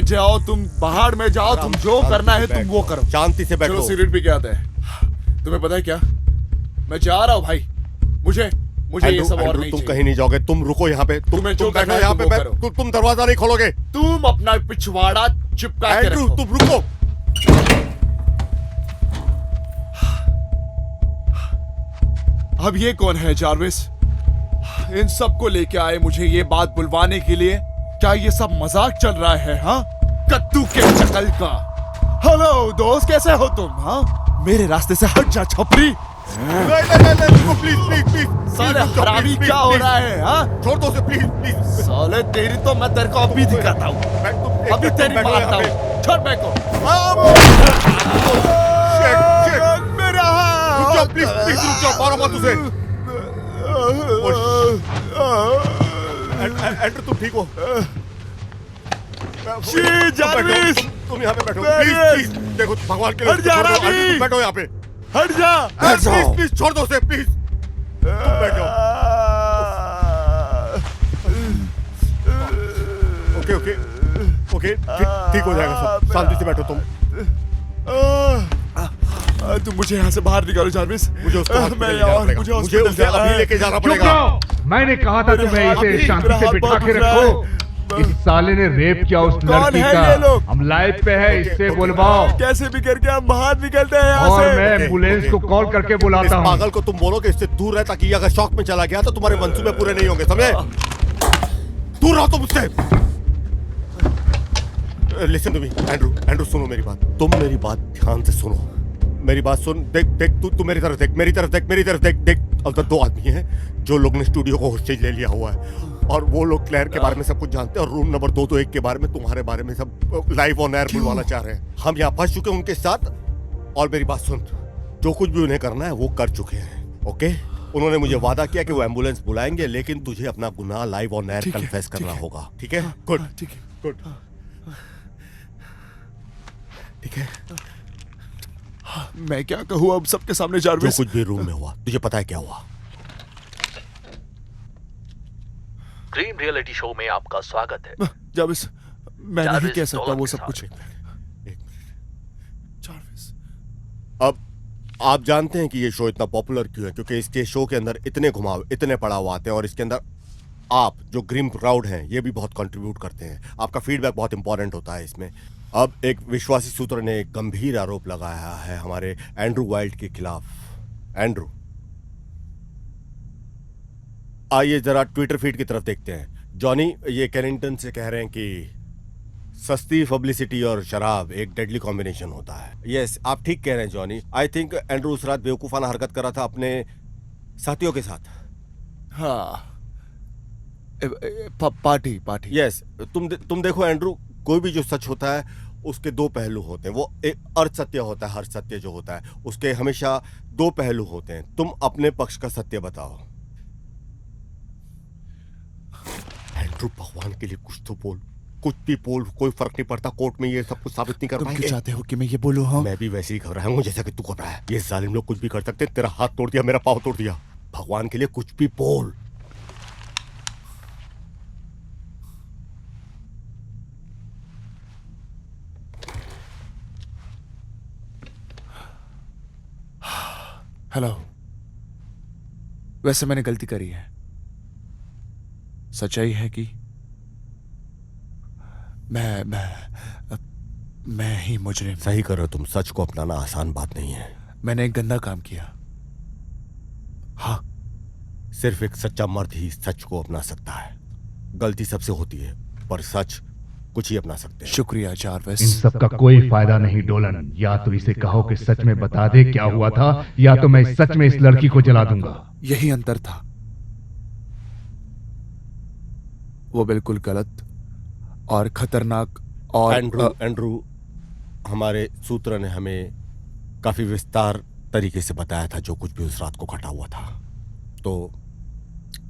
जाओ। तुम बाहर में जाओ। तुम जो करना है तुम वो करो। शांति से बैठो। चलो सिगरेट पी के आते हैं। तुम्हें पता है क्या? मैं जा रहा हूँ भाई। मुझे ये सब और एंड्रू, नहीं तुम चाहिए। कहीं नहीं जाओगे। तुम रुको यहाँ पे। तुम्हें जो तुम बैठो करना है यहाँ तुम पे। वो करो। तुम दरवाजा नहीं खोलोगे। तुम अपना पिछवाड़ा चिपका के एंड्रू, रखो। तुम रुको। अब ये कौन है जारविस? इन सबको लेके आए मुझे ये बात बुलवाने के लिए? क्या ये सब मजाक चल रहा है? हाँ, कद्दू के शकल का। हेलो दोस्त, कैसे हो तुम? हाँ, मेरे रास्ते से हट जा छपरी। नहीं, प्लीज। साले हरामी क्या हो रहा है? हाँ, छोड़ दो उसे, प्लीज। साले तेरी तो मैं तेरे को अभी दिखाता हूँ। अभी तेरी मारता हूँ। छोड़ मेरे को। मेरा हाथ। प्लीज रुक जाओ, मारो मत उसे। एंड्रू, तुम ठीक हो? जारविस, तुम यहाँ पे बैठो। जारविस। प्लीज देखो, भगवान के लिए हट जा, छोड़ दो। रानी। एंड्रू, तुम बैठो यहाँ पे। हट जा। प्लीज छोड़ दो उसे, प्लीज। तुम बैठो। ओके ओके ओके, ठीक हो जाएगा सब, शांति से बैठो तुम। तुम मुझे यहाँ से बाहर निकालो जारविस। मुझे उसको मैं मुझे उसे अभी लेके जाना चुप पड़ेगा। रहो। मैंने कहा था तुम्हें इसे शांति से बिठा के रखो। इस साले ने रेप किया उस लड़की है का। ये लोग? हम लाइव पे है, इससे बुलवाओ। कैसे भी करके हम बाहर निकलते हैं यहाँ और से। मैं एम्बुलेंस को कॉल करके इस बुलाता हूँ। पागल को तुम बोलो कि इससे दूर रहे, ताकि अगर शौक में चला गया तो तुम्हारे मंसूबे पूरे नहीं होंगे, समझे? दूर रहो तुम उससे। Listen to me Andrew, Andrew सुनो मेरी बात, तुम मेरी बात ध्यान से सुनो, मेरी बात सुन। देख देख, तू मेरी तरफ देख, मेरी तरफ देख, मेरी तरफ देख। देख उधर दो आदमी हैं जो लोग ने स्टूडियो को होस्टेज ले लिया हुआ है, और वो लोग क्लेयर के बारे में सब कुछ जानते हैं, और रूम नंबर 221 के बारे में, तुम्हारे बारे में सब लाइव ऑन एयर बुलवाना चाह रहे हैं। हम यहाँ फंस चुके हैं उनके साथ, और मेरी बात सुन, जो कुछ भी उन्हें करना है वो कर चुके हैं, ओके? उन्होंने मुझे वादा किया कि वो एम्बुलेंस बुलाएंगे, लेकिन तुझे अपना गुनाह लाइव ऑन एयर कन्फेस करना होगा, ठीक है? गुड, ठीक है, गुड, ठीक है। मैं क्या कहूँ अब सबके सामने जो जारविस? कुछ भी रूम में हुआ, तुझे पता है क्या हुआ? ड्रीम रियलिटी शो में आपका स्वागत है। जारविस, मैं नहीं जारविस कह सकता दौलत वो के सब साथ। कुछ। जारविस, अब आप जानते हैं कि ये शो इतना पॉपुलर क्यों है? क्योंकि इसके शो के अंदर इतने घुमाव, इतने पड़ाव आते हैं, और इसके अंदर आप जो ग्रिम क्राउड हैं ये भी बहुत कंट्रीब्यूट करते हैं। आपका फीडबैक बहुत इंपॉर्टेंट होता है इसमें। अब एक विश्वासी सूत्र ने एक गंभीर आरोप लगाया है हमारे एंड्रू वाइल्ड के खिलाफ। एंड्रू, आइए जरा ट्विटर फीड की तरफ देखते हैं। जॉनी ये कैनिंगटन से कह रहे हैं कि सस्ती पब्लिसिटी और शराब एक डेडली कॉम्बिनेशन होता है। यस, आप ठीक कह रहे हैं जॉनी। आई थिंक एंड्रू उस रात बेवकूफाना हरकत कर रहा था अपने साथियों के साथ। हाँ, पार्टी पार्टी। यस, तुम देखो एंड्रू, कोई भी जो सच होता है उसके दो पहलू होते हैं। वो एक अर्ध सत्य होता है, हर सत्य जो होता है उसके हमेशा दो पहलू होते हैं। तुम अपने पक्ष का सत्य बताओ। एंड्रू, भगवान के लिए कुछ तो बोल, कुछ भी बोल, कोई फर्क नहीं पड़ता, कोर्ट में ये सब कुछ साबित नहीं कर तुम पाएंगे। क्यों चाहते हो कि मैं ये बोलूं? हाँ, मैं भी वैसे ही घबराया हूँ जैसा कि तू घबराया है। ये जालिम लोग कुछ भी कर सकते हैं। तेरा हाथ तोड़ दिया, मेरा पाँव तोड़ दिया। भगवान के लिए कुछ भी बोल। हेलो। वैसे मैंने गलती करी है। सच्चाई है कि मैं ही मुजरिम। सही करो तुम, सच को अपनाना आसान बात नहीं है। मैंने एक गंदा काम किया। हाँ, सिर्फ एक सच्चा मर्द ही सच को अपना सकता है। गलती सबसे होती है, पर सच कुछ ही अपना सकते हैं। शुक्रिया इन जारविस। सब का कोई फायदा नहीं डोलन। या तो इसे कहो कि सच में बता दे क्या हुआ था, या तो मैं सच में इस लड़की को जला दूंगा। यही अंतर था। वो बिल्कुल गलत और खतरनाक और एंड्रू, हमारे सूत्र ने हमें काफी विस्तार तरीके से बताया था जो कुछ भी उस रात को घटा हुआ था। तो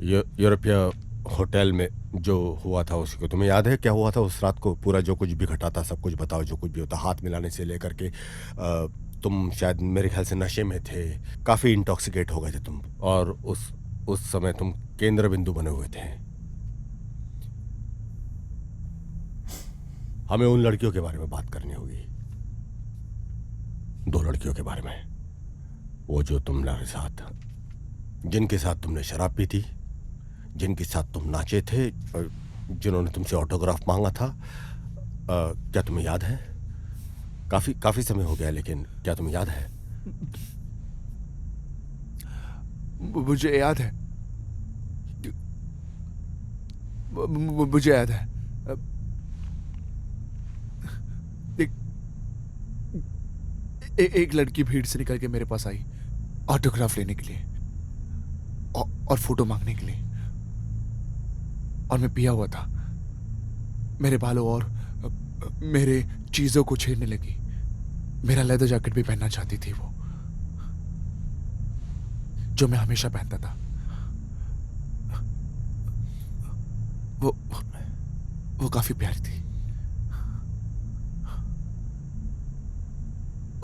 यूरोपीय होटल में जो हुआ था उसको तुम्हें याद है क्या हुआ था उस रात को? पूरा जो कुछ भी घटा था सब कुछ बताओ, जो कुछ भी होता। हाथ मिलाने से लेकर के तुम शायद मेरे ख्याल से नशे में थे, काफी इंटॉक्सिकेट हो गए थे तुम, और उस समय तुम केंद्र बिंदु बने हुए थे। हमें उन लड़कियों के बारे में बात करनी होगी, दो लड़कियों के बारे में, वो जो तुम्हारे साथ, जिनके साथ तुमने शराब पी थी, जिनके साथ तुम नाचे थे, जिन्होंने तुमसे ऑटोग्राफ मांगा था। क्या तुम्हें याद है? काफी समय हो गया, लेकिन क्या तुम्हें याद है? मुझे याद है, मुझे याद है। एक लड़की भीड़ से निकल के मेरे पास आई ऑटोग्राफ लेने के लिए और फोटो मांगने के लिए, और मैं पिया हुआ था। मेरे बालों और मेरे चीजों को छेड़ने लगी। मेरा लेदर जैकेट भी पहनना चाहती थी वो, जो मैं हमेशा पहनता था। वो काफी प्यारी थी।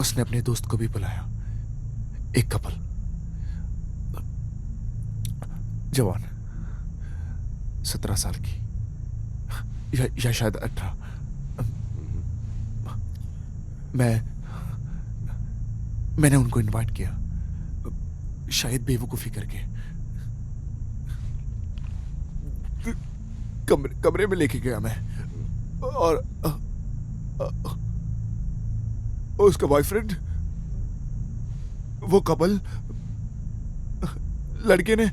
उसने अपने दोस्त को भी बुलाया, एक कपल, जवान, 17 साल की। या शायद 18। मैंने उनको इनवाइट किया, शायद बेवकूफी करके। कमरे में लेके गया मैं, और उसका बॉयफ्रेंड, वो कपल, लड़के ने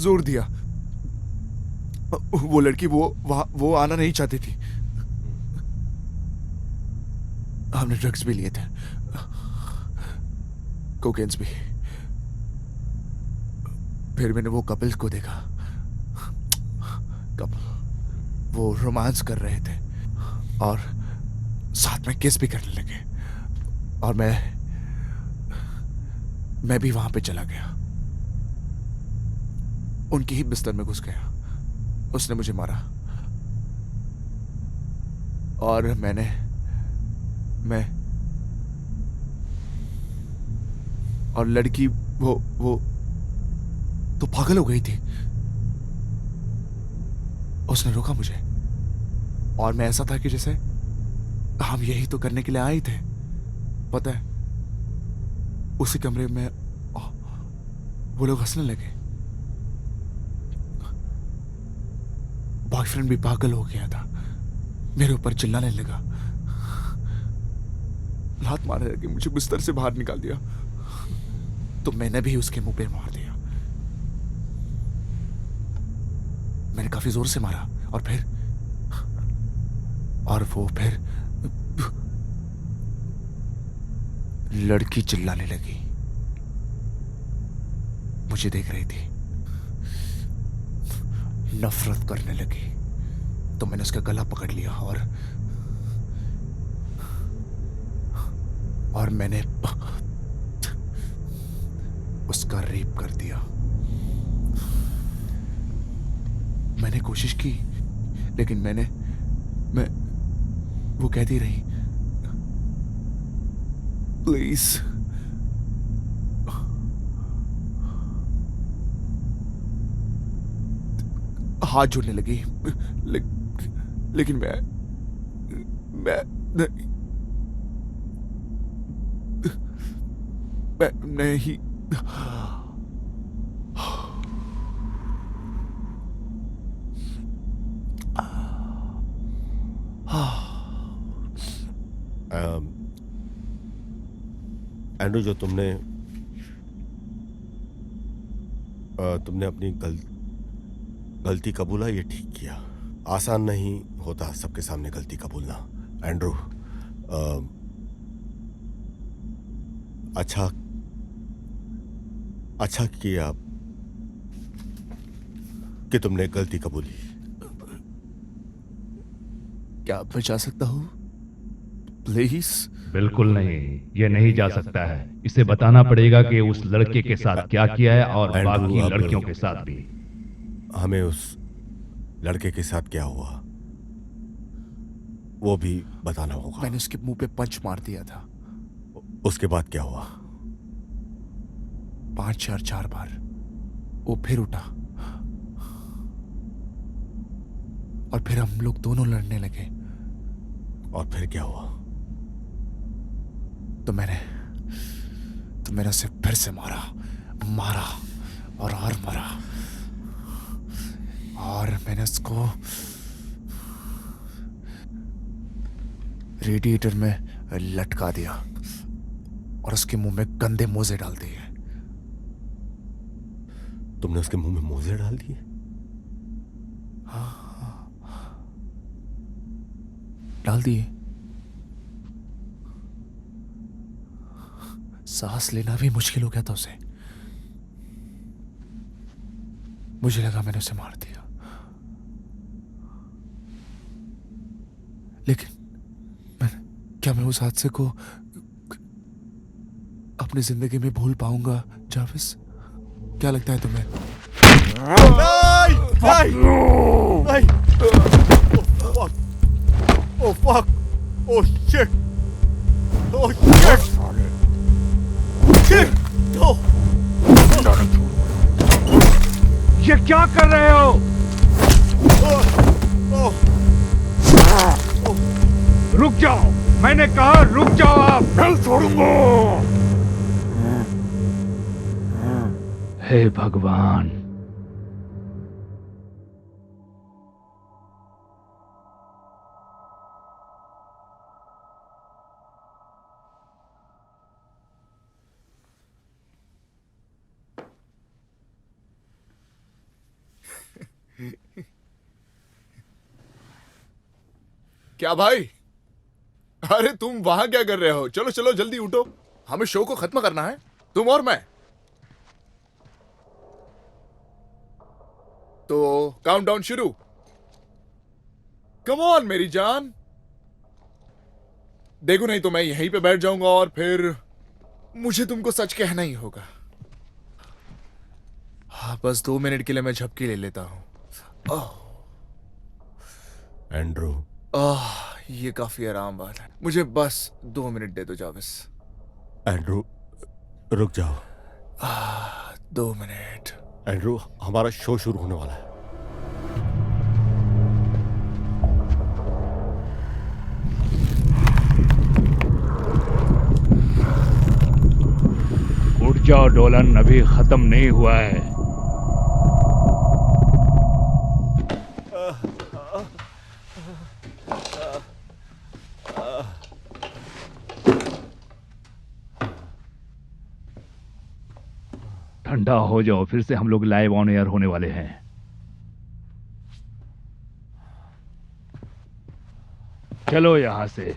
जोर दिया। वो लड़की वो आना नहीं चाहती थी। हमने ड्रग्स भी लिए थे, कोकेन्स भी। फिर मैंने वो कपल को देखा, कपल वो रोमांस कर रहे थे और साथ में किस भी करने लगे, और मैं भी वहां पे चला गया, उनकी ही बिस्तर में घुस गया। उसने मुझे मारा और मैं और लड़की वो तो पागल हो गई थी। उसने रोका मुझे, और मैं ऐसा था कि जैसे हम यही तो करने के लिए आए थे। पता है, उसी कमरे में वो लोग हंसने लगे। बॉयफ्रेंड भी पागल हो गया था, मेरे ऊपर चिल्लाने लगा, लात मारने लगे, मुझे बिस्तर से बाहर निकाल दिया। तो मैंने भी उसके मुंह पे मार दिया। मैंने काफी जोर से मारा, और फिर लड़की चिल्लाने लगी, मुझे देख रही थी, नफरत करने लगी। तो मैंने उसका गला पकड़ लिया और मैंने उसका रेप कर दिया। मैंने कोशिश की, लेकिन मैं वो कहती रही, प्लीज हाथ जोड़ने लगी, लेकिन मैं नहीं। एंड्रू, जो तुमने अपनी गलती कबूला, ये ठीक किया। आसान नहीं होता सबके सामने गलती कबूलना। एंड्रू, अच्छा किया कि तुमने गलती कबूली। क्या मैं जा सकता हूँ प्लीज? बिल्कुल नहीं, ये नहीं जा सकता है। इसे बताना पड़ेगा कि उस लड़के के साथ क्या किया है, और बाकी लड़कियों के साथ भी। हमें उस लड़के के साथ क्या हुआ वो भी बताना होगा। मैंने उसके मुंह पे पंच मार दिया था। उसके बाद क्या हुआ? 4 बार वो फिर उठा, और फिर हम लोग दोनों लड़ने लगे। और फिर क्या हुआ? तो मैंने उसे फिर से मारा और मारा, और मैंने उसको रेडिएटर में लटका दिया और उसके मुंह में गंदे मोजे डाल दिए। तुमने उसके मुंह में मोजे डाल दिए? हाँ, डाल दिए। सांस लेना भी मुश्किल हो गया था उसे। मुझे लगा मैंने उसे मार दिया, लेकिन क्या मैं उस हादसे को अपनी जिंदगी में भूल पाऊंगा जाविस? क्या लगता है तुम्हें? नहीं! Oh fuck! Oh shit! Oh shit! Shit! Oh! ये क्या कर रहे हो? Oh! मैंने कहा रुक जाओ आप। मैं छोड़ूंगा। हे भगवान। क्या भाई? अरे तुम वहां क्या कर रहे हो? चलो चलो जल्दी उठो, हमें शो को खत्म करना है, तुम और मैं। तो काउंटडाउन शुरू। कम ऑन मेरी जान। देखो नहीं तो मैं यहीं पे बैठ जाऊंगा और फिर मुझे तुमको सच कहना ही होगा। हाँ, बस 2 मिनट के लिए मैं झपकी ले लेता हूं। एंड्रू, ये काफी आराम वाला है। मुझे बस 2 मिनट दे दो जाविस। एंड्रू, रुक जाओ। 2 मिनट। एंड्रू, हमारा शो शुरू होने वाला है। उठ जाओ डोलन, अभी खत्म नहीं हुआ है। ठंडा हो जाओ, फिर से हम लोग लाइव ऑन एयर होने वाले हैं। चलो यहां से।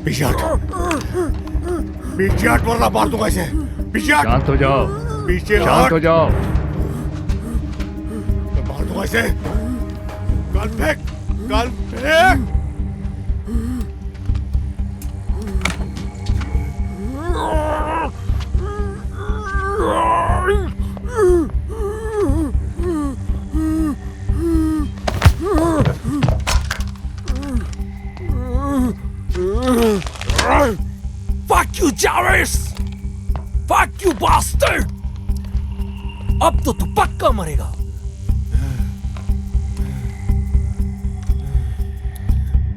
पीछे हट, पीछे हट वरना मार दूंगा इसे। पीछे हट, शांत हो जाओ, पीछे शांत हट, हो जाओ। मैं मार दूंगा इसे। गन फेंक, गन फेंक। Fuck you, Jarvis! Fuck you, bastard! अब तो तू पक्का मरेगा।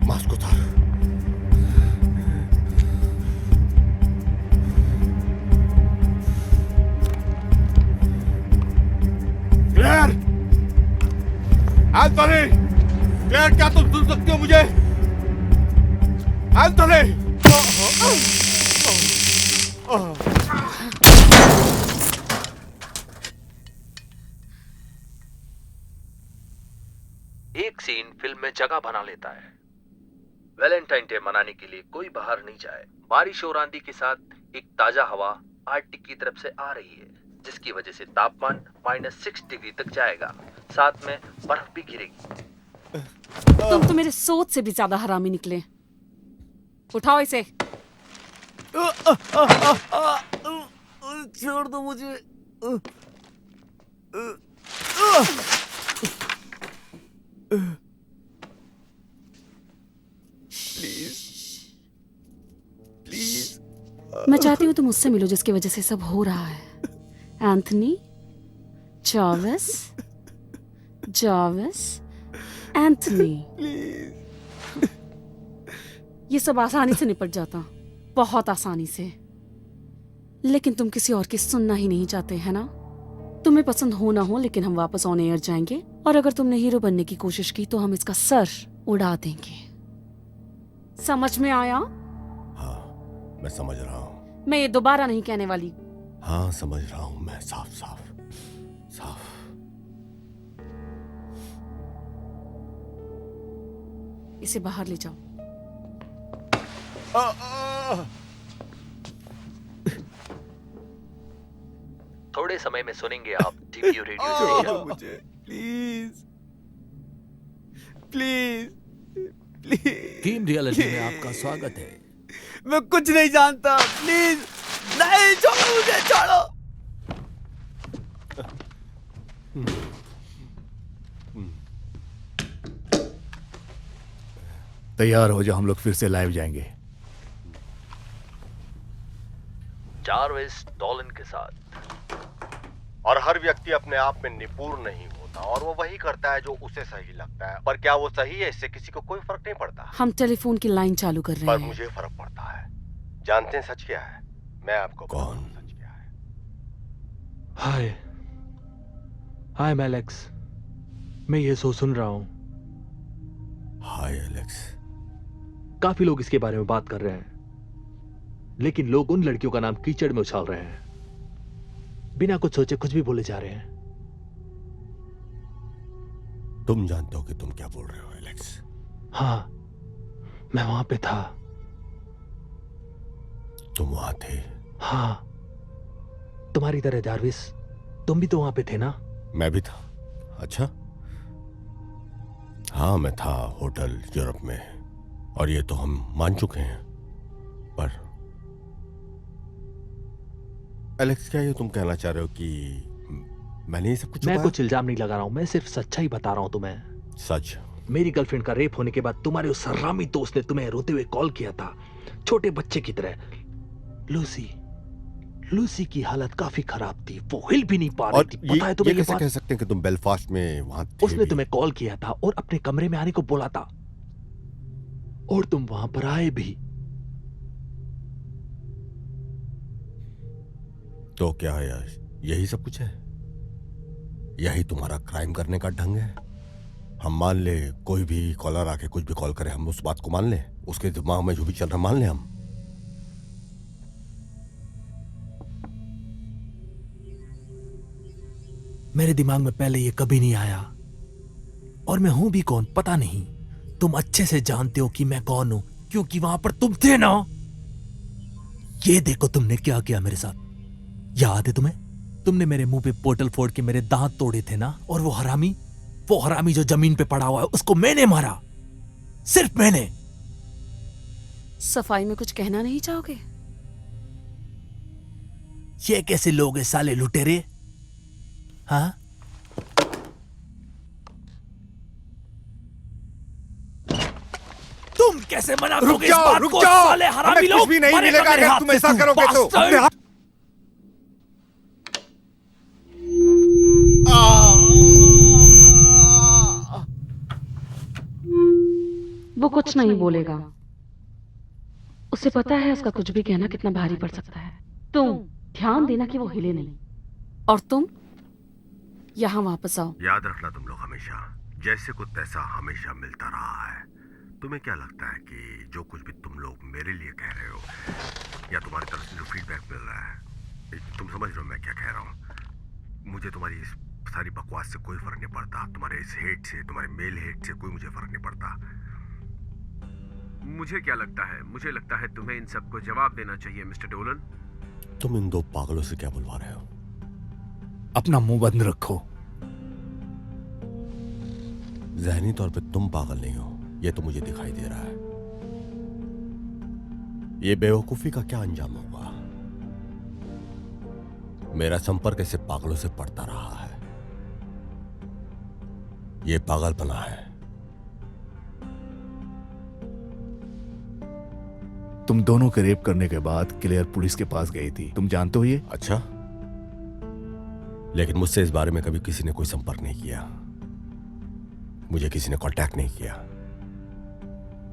मास्क उतार। क्लेयर! एंथनी! क्लेयर, क्या तुम सुन सकते हो मुझे? एंथनी! एक सीन फिल्म में जगह बना लेता है। वैलेंटाइन डे मनाने के लिए कोई बाहर नहीं जाए। बारिश और आंधी के साथ एक ताजा हवा आर्कटिक की तरफ से आ रही है, जिसकी वजह से तापमान -6 डिग्री तक जाएगा। साथ में बर्फ भी गिरेगी। तुम तो मेरे सोच से भी ज्यादा हरामी निकले। उठाओ इसे। छोड़ दो मुझे। मैं चाहती हूँ तुम उससे मिलो जिसकी वजह से सब हो रहा है। Anthony, Jarvis, Jarvis, Anthony. ये सब आसानी से निपट जाता, बहुत आसानी से। लेकिन तुम किसी और की सुनना ही नहीं चाहते, है ना? तुम्हें पसंद हो ना हो, लेकिन हम वापस ऑन एयर जाएंगे, और अगर तुमने हीरो बनने की कोशिश की तो हम इसका सर उड़ा देंगे। समझ में आया? हाँ, मैं समझ रहा हूँ। मैं ये दोबारा नहीं कहने वाली। हाँ, समझ रहा हूँ मैं, साफ साफ साफ। इसे बाहर ले जाओ। थोड़े समय में सुनेंगे आप टीपीयू रेडियो स्टेशन। मुझे please please please. Team reality में आपका स्वागत है। मैं कुछ नहीं जानता, प्लीज नहीं, छोड़ो मुझे, छोड़ो। तैयार हो जाओ, हम लोग फिर से लाइव जाएंगे। जारविस डॉलन के साथ। और हर व्यक्ति अपने आप में निपुण नहीं होता, और वो वही करता है जो उसे सही लगता है। पर क्या वो सही है, इससे किसी को कोई फर्क नहीं पड़ता। हम टेलीफोन की लाइन चालू कर रहे पर हैं। मुझे फर्क पड़ता है। जानते हैं सच क्या है? मैं आपको कौन सच क्या है। हाय हाय, मैं एलेक्स। मैं ये सो सुन रहा हूं। हाय एलेक्स। काफी लोग इसके बारे में बात कर रहे हैं, लेकिन लोग उन लड़कियों का नाम कीचड़ में उछाल रहे हैं। बिना कुछ सोचे कुछ भी बोले जा रहे हैं। तुम जानते हो कि तुम क्या बोल रहे हो एलेक्स? हाँ, मैं वहां पे था। तुम वहां थे? हाँ, तुम्हारी तरह जारविस, तुम भी तो वहां पे थे ना? मैं भी था। अच्छा, हाँ मैं था, होटल यूरोप में, और ये तो हम मान चुके हैं। पर एलेक्स, क्या ये तुम कहना चाह रहे हो कि मैंने ये सब कुछ मैं कुछ इल्जाम नहीं लगा रहा हूं, मैं सिर्फ सच्चाई बता रहा हूं तुम्हें। सच? मेरी गर्लफ्रेंड का रेप होने के बाद तुम्हारे उस हरामी दोस्त ने तुम्हें रोते हुए कॉल किया था, छोटे बच्चे की तरह। लूसी की हालत काफी खराब थी, वो हिल भी नहीं पा रही थी। पता है तुम्हें ये कैसे कह सकते हैं कि तुम बेलफास्ट में वहां थे? उसने तुम्हें कॉल किया था और अपने कमरे में आने को बोला था, और तुम वहां पर आए भी। तो क्या है यार, यही सब कुछ है? यही तुम्हारा क्राइम करने का ढंग है? हम मान ले कोई भी कॉलर आके कुछ भी कॉल करे, हम उस बात को मान ले, उसके दिमाग में जो भी चल रहा मान ले हम? मेरे दिमाग में पहले ये कभी नहीं आया, और मैं हूं भी कौन पता नहीं। तुम अच्छे से जानते हो कि मैं कौन हूं, क्योंकि वहां पर तुम थे ना। ये देखो तुमने क्या किया मेरे साथ, याद है तुम्हें? तुमने मेरे मुंह पे बोतल फोड़ के मेरे दांत तोड़े थे ना। और वो हरामी जो जमीन पे पड़ा हुआ है, उसको मैंने मारा, सिर्फ मैंने। सफाई में कुछ कहना नहीं चाहोगे? ये कैसे लोग हैं साले लुटेरे? हाँ, तुम कैसे मना करोगे इस बात को? साले हरामी लोग, कुछ भी नहीं मरेगा मिलेगा मेरे अगर हाथ तुम से ऐसा तू, करोगे तो। bastard! वो कुछ नहीं बोलेगा, उसे पता है उसका कुछ भी कहना कितना भारी पड़ सकता है। तुम ध्यान देना कि वो हिले नहीं, और तुम यहाँ वापस आओ। याद रखना तुम लोग हमेशा, जैसे को तैसा हमेशा मिलता रहा है। तुम्हें क्या लगता है कि जो कुछ भी तुम लोग मेरे लिए कह रहे हो, या तुम्हारी तरफ से जो फीडबैक मिल रहा है, तुम समझ रहे हो मैं क्या कह रहा हूँ? मुझे तुम्हारी इस सारी बकवास से कोई फर्क नहीं पड़ता, तुम्हारे इस हेट से, तुम्हारे मेल हेट से कोई मुझे फर्क नहीं पड़ता। मुझे क्या लगता है, मुझे लगता है तुम्हें इन सबको जवाब देना चाहिए मिस्टर डोलन। तुम इन दो पागलों से क्या बुलवा रहे हो? अपना मुंह बंद रखो। जहनी तौर पे तुम पागल नहीं हो, ये तो मुझे दिखाई दे रहा है। ये बेवकूफी का क्या अंजाम होगा? मेरा संपर्क ऐसे पागलों से पड़ता रहा है। ये पागलपना है। तुम दोनों के रेप करने के बाद क्लेयर पुलिस के पास गई थी, तुम जानते हो ये? अच्छा, लेकिन मुझसे इस बारे में कभी किसी ने कोई संपर्क नहीं किया, मुझे किसी ने कांटेक्ट नहीं किया।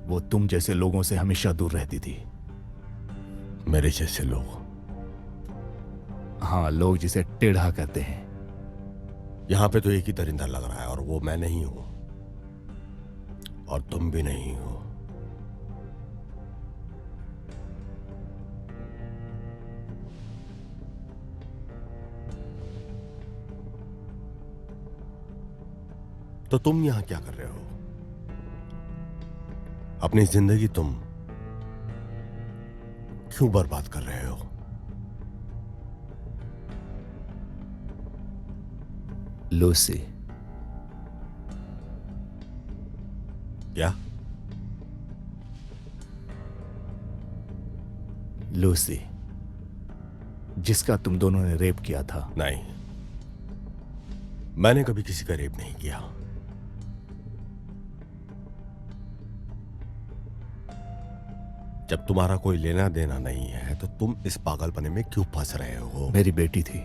वो तुम जैसे लोगों से हमेशा दूर रहती थी। मेरे जैसे लोग? हाँ, लोग जिसे टेढ़ा कहते हैं। यहां पे तो एक ही दरिंदा लग रहा है और वो मैं नहीं हूं, और तुम भी नहीं हो। तो तुम यहां क्या कर रहे हो? अपनी जिंदगी तुम क्यों बर्बाद कर रहे हो? लूसी। क्या? लूसी, जिसका तुम दोनों ने रेप किया था। नहीं, मैंने कभी किसी का रेप नहीं किया। जब तुम्हारा कोई लेना देना नहीं है तो तुम इस पागलपने में क्यों फंस रहे हो? मेरी बेटी थी।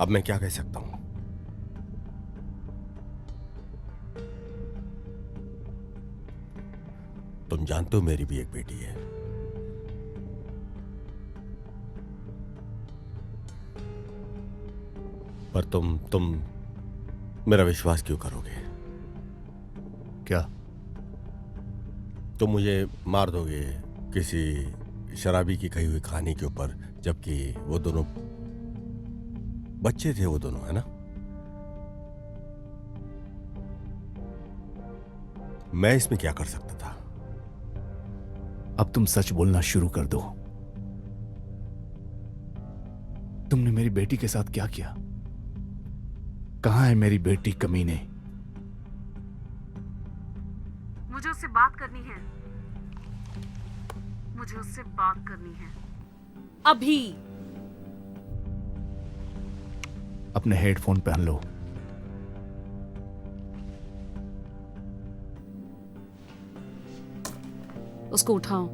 अब मैं क्या कह सकता हूं? तुम जानते हो मेरी भी एक बेटी है। पर तुम मेरा विश्वास क्यों करोगे? क्या? तुम मुझे मार दोगे किसी शराबी की कही हुई कहानी के ऊपर, जबकि वो दोनों बच्चे थे, वो दोनों, है ना? मैं इसमें क्या कर सकता था? अब तुम सच बोलना शुरू कर दो। तुमने मेरी बेटी के साथ क्या किया? कहां है मेरी बेटी कमीने? मुझे उससे बात करनी है। मुझे उससे बात करनी है अभी। अपने हेडफोन पहन लो। उसको उठाओ।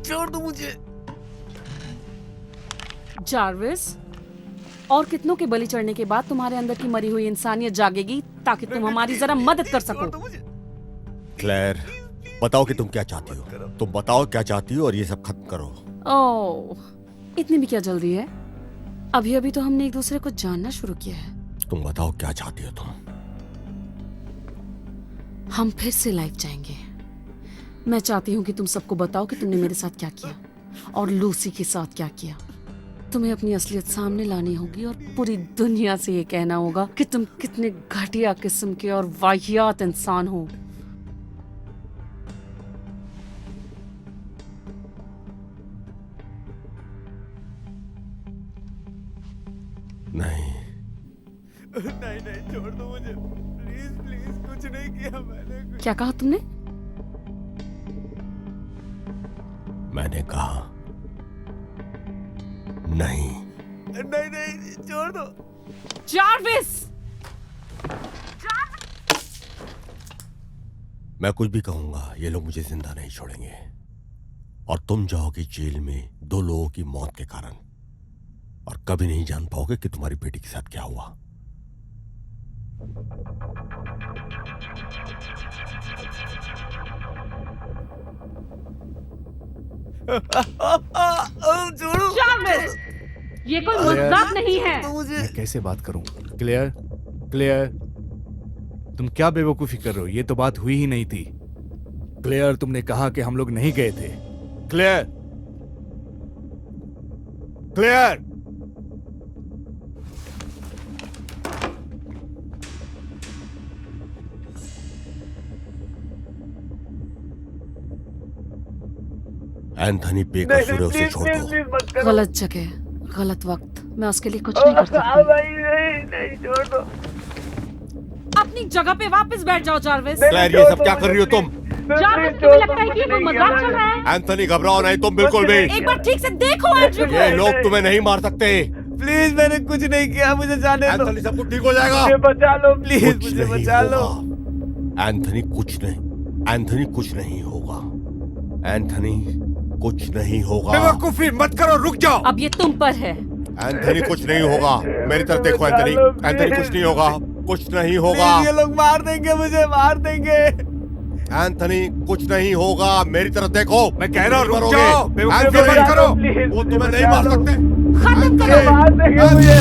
छोड़ दो मुझे। जार्विस, और कितनों के बलि चढ़ने के बाद तुम्हारे अंदर की मरी हुई इंसानियत जागेगी ताकि तुम हमारी जरा मदद कर सको। क्लेयर, बताओ कि तुम क्या चाहती हो। तुम बताओ क्या चाहती हो और ये सब खत्म करो। ओह, इतनी भी क्या जल्दी है? अभी अभी तो हमने एक दूसरे को जानना शुरू किया है। तुम बताओ क्या चाहती हो तुम? हम फिर से लाइव जाएंगे। मैं चाहती हूँ कि तुम सबको बताओ कि तुमने मेरे साथ क्या किया और लूसी के साथ क्या किया। तुम्हें अपनी असलियत सामने लानी होगी और पूरी दुनिया से ये कहना होगा कि तुम कितने घटिया किस्म के और वाहियात इंसान हो। नहीं नहीं, छोड़ दो मुझे। प्लीज प्लीज, कुछ नहीं किया मैंने। क्या कहा तुमने? मैंने कहा नहीं। नहीं, छोड़ दो। जार्विस! मैं कुछ भी कहूंगा, ये लोग मुझे जिंदा नहीं छोड़ेंगे और तुम जाओगी जेल में 2 लोगों की मौत के कारण, और कभी नहीं जान पाओगे कि तुम्हारी बेटी के साथ क्या हुआ। जार्विस! ये कोई मजाक नहीं है। मैं कैसे बात करूं? क्लियर, क्लियर, तुम क्या बेवकूफी कर रहे हो? ये तो बात हुई ही नहीं थी। क्लियर, तुमने कहा कि हम लोग नहीं गए थे। Clear, clear. एंथनी बेकसूर है, उसे छोड़ दो। गलत जगह, गलत वक्त। मैं उसके लिए कुछ नहीं कर सकती। नहीं, छोड़ दो। अपनी जगह पे वापस बैठ जाओ जार्विस। क्लेयर, ये सब क्या कर रही हो तुम? जार्विस, तुम्हें लगता है कि ये कोई मजाक चल रहा है? एंथनी, घबराओ नहीं तुम बिल्कुल भी। एक बार ठीक से देखो एंड्रू को। ये लोग तुम्हें नहीं मार सकते। प्लीज, मैंने कुछ नहीं किया, मुझे जाने दो। एंथनी, सब कुछ ठीक हो जाएगा। मुझे बचा लो, प्लीज, कुछ मुझे नहीं बचा लो। होगा। एंथनी कुछ नहीं होगा। एंथनी कुछ नहीं होगा। बेवकूफी मत करो, रुक जाओ। अब ये तुम पर है। एंथनी कुछ नहीं होगा। मेरी तरफ देखो एंथनी। एंथनी कुछ नहीं होगा, कुछ नहीं होगा। ये लोग मार देंगे, मुझे मार देंगे। एंथनी कुछ नहीं होगा, मेरी तरफ देखो। मैं कह रहा हूँ रुक करोगे। जाओ, बेवकूफी एंथनी, मत करो। वो तुम्हें नहीं मार सकते। खत्म करो। मार देंगे मुझे।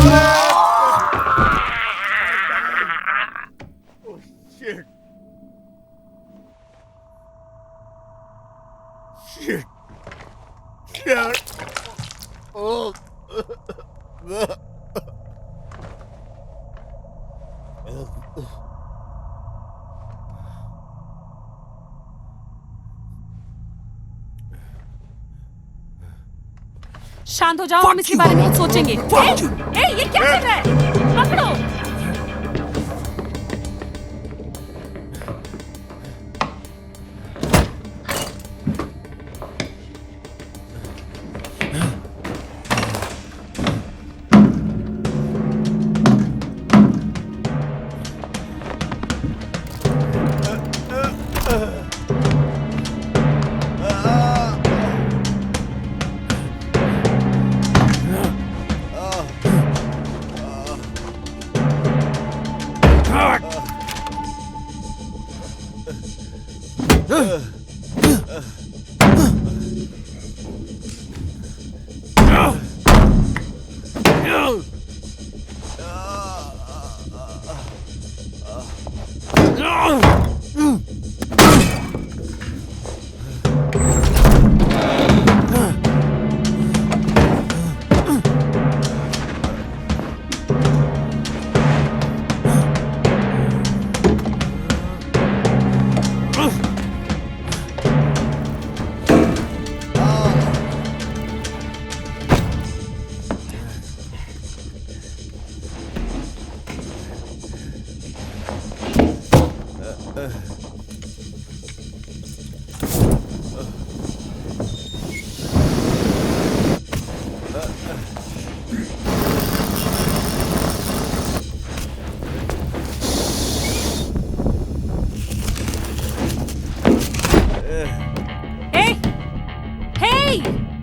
शांत हो जाओ, हम इसके बारे में सोचेंगे। ये क्या कर रहा है? पकड़ो।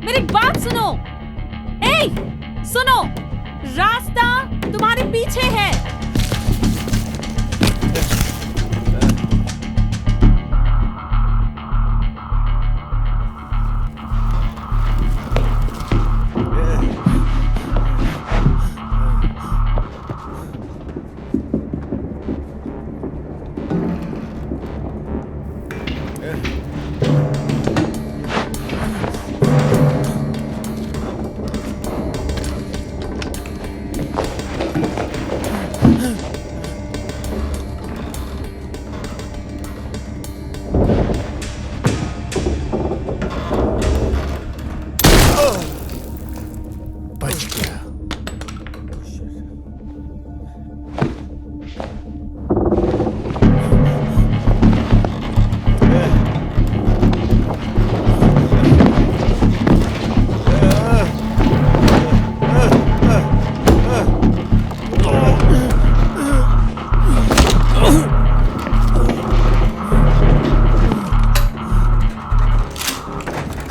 मेरी बात सुनो। सुनो, रास्ता तुम्हारे पीछे है।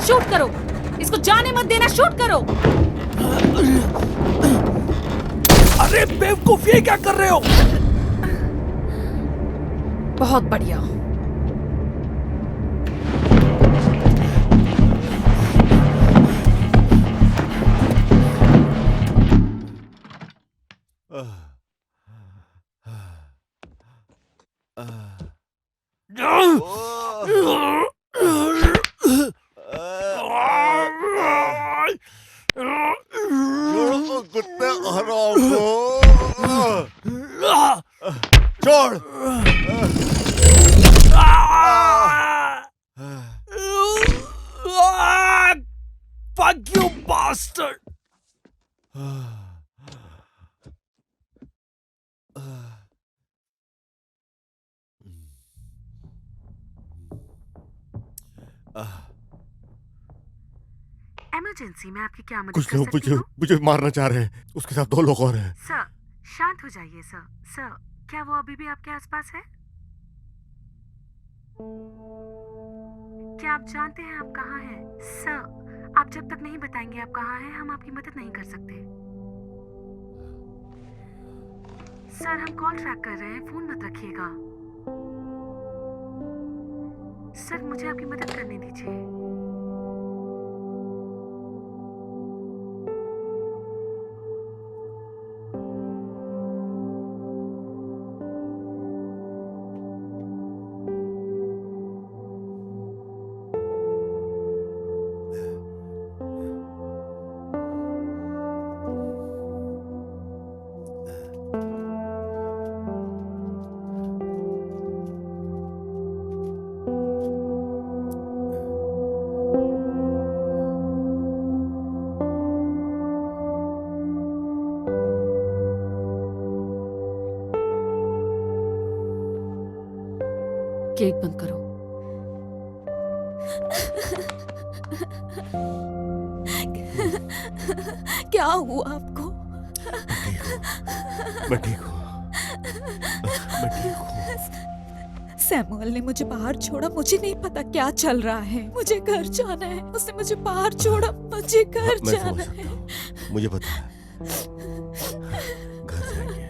शूट करो, इसको जाने मत देना, शूट करो। अरे बेवकूफ, ये क्या कर रहे हो? बहुत बढ़िया। कुत्ते हराम को छोड़। Fuck you, bastard! इमरजेंसी में आपकी क्या मदद कुछ कर लोग सकती हूँ? मुझे मारना चाह रहे हैं। उसके साथ 2 लोग और हैं। सर, शांत हो जाइए सर। सर, क्या वो अभी भी आपके आसपास है? क्या आप जानते हैं आप कहाँ हैं? सर, आप जब तक नहीं बताएंगे आप कहाँ हैं, हम आपकी मदद नहीं कर सकते। सर, हम कॉल ट्रैक कर रहे हैं, फोन मत रखिएगा। सर, मुझे आपकी मदद करने दीजिए। गेट बंद करो। क्या हुआ आपको? मैं ठीक हूँ। मैं ठीक हूँ। सैमुअल ने मुझे बाहर छोड़ा, मुझे नहीं पता क्या चल रहा है। मुझे घर जाना है। उसने मुझे बाहर छोड़ा, मुझे घर मैं जाना समझ है। सकता हूँ। मुझे पता है। घर जाएंगे।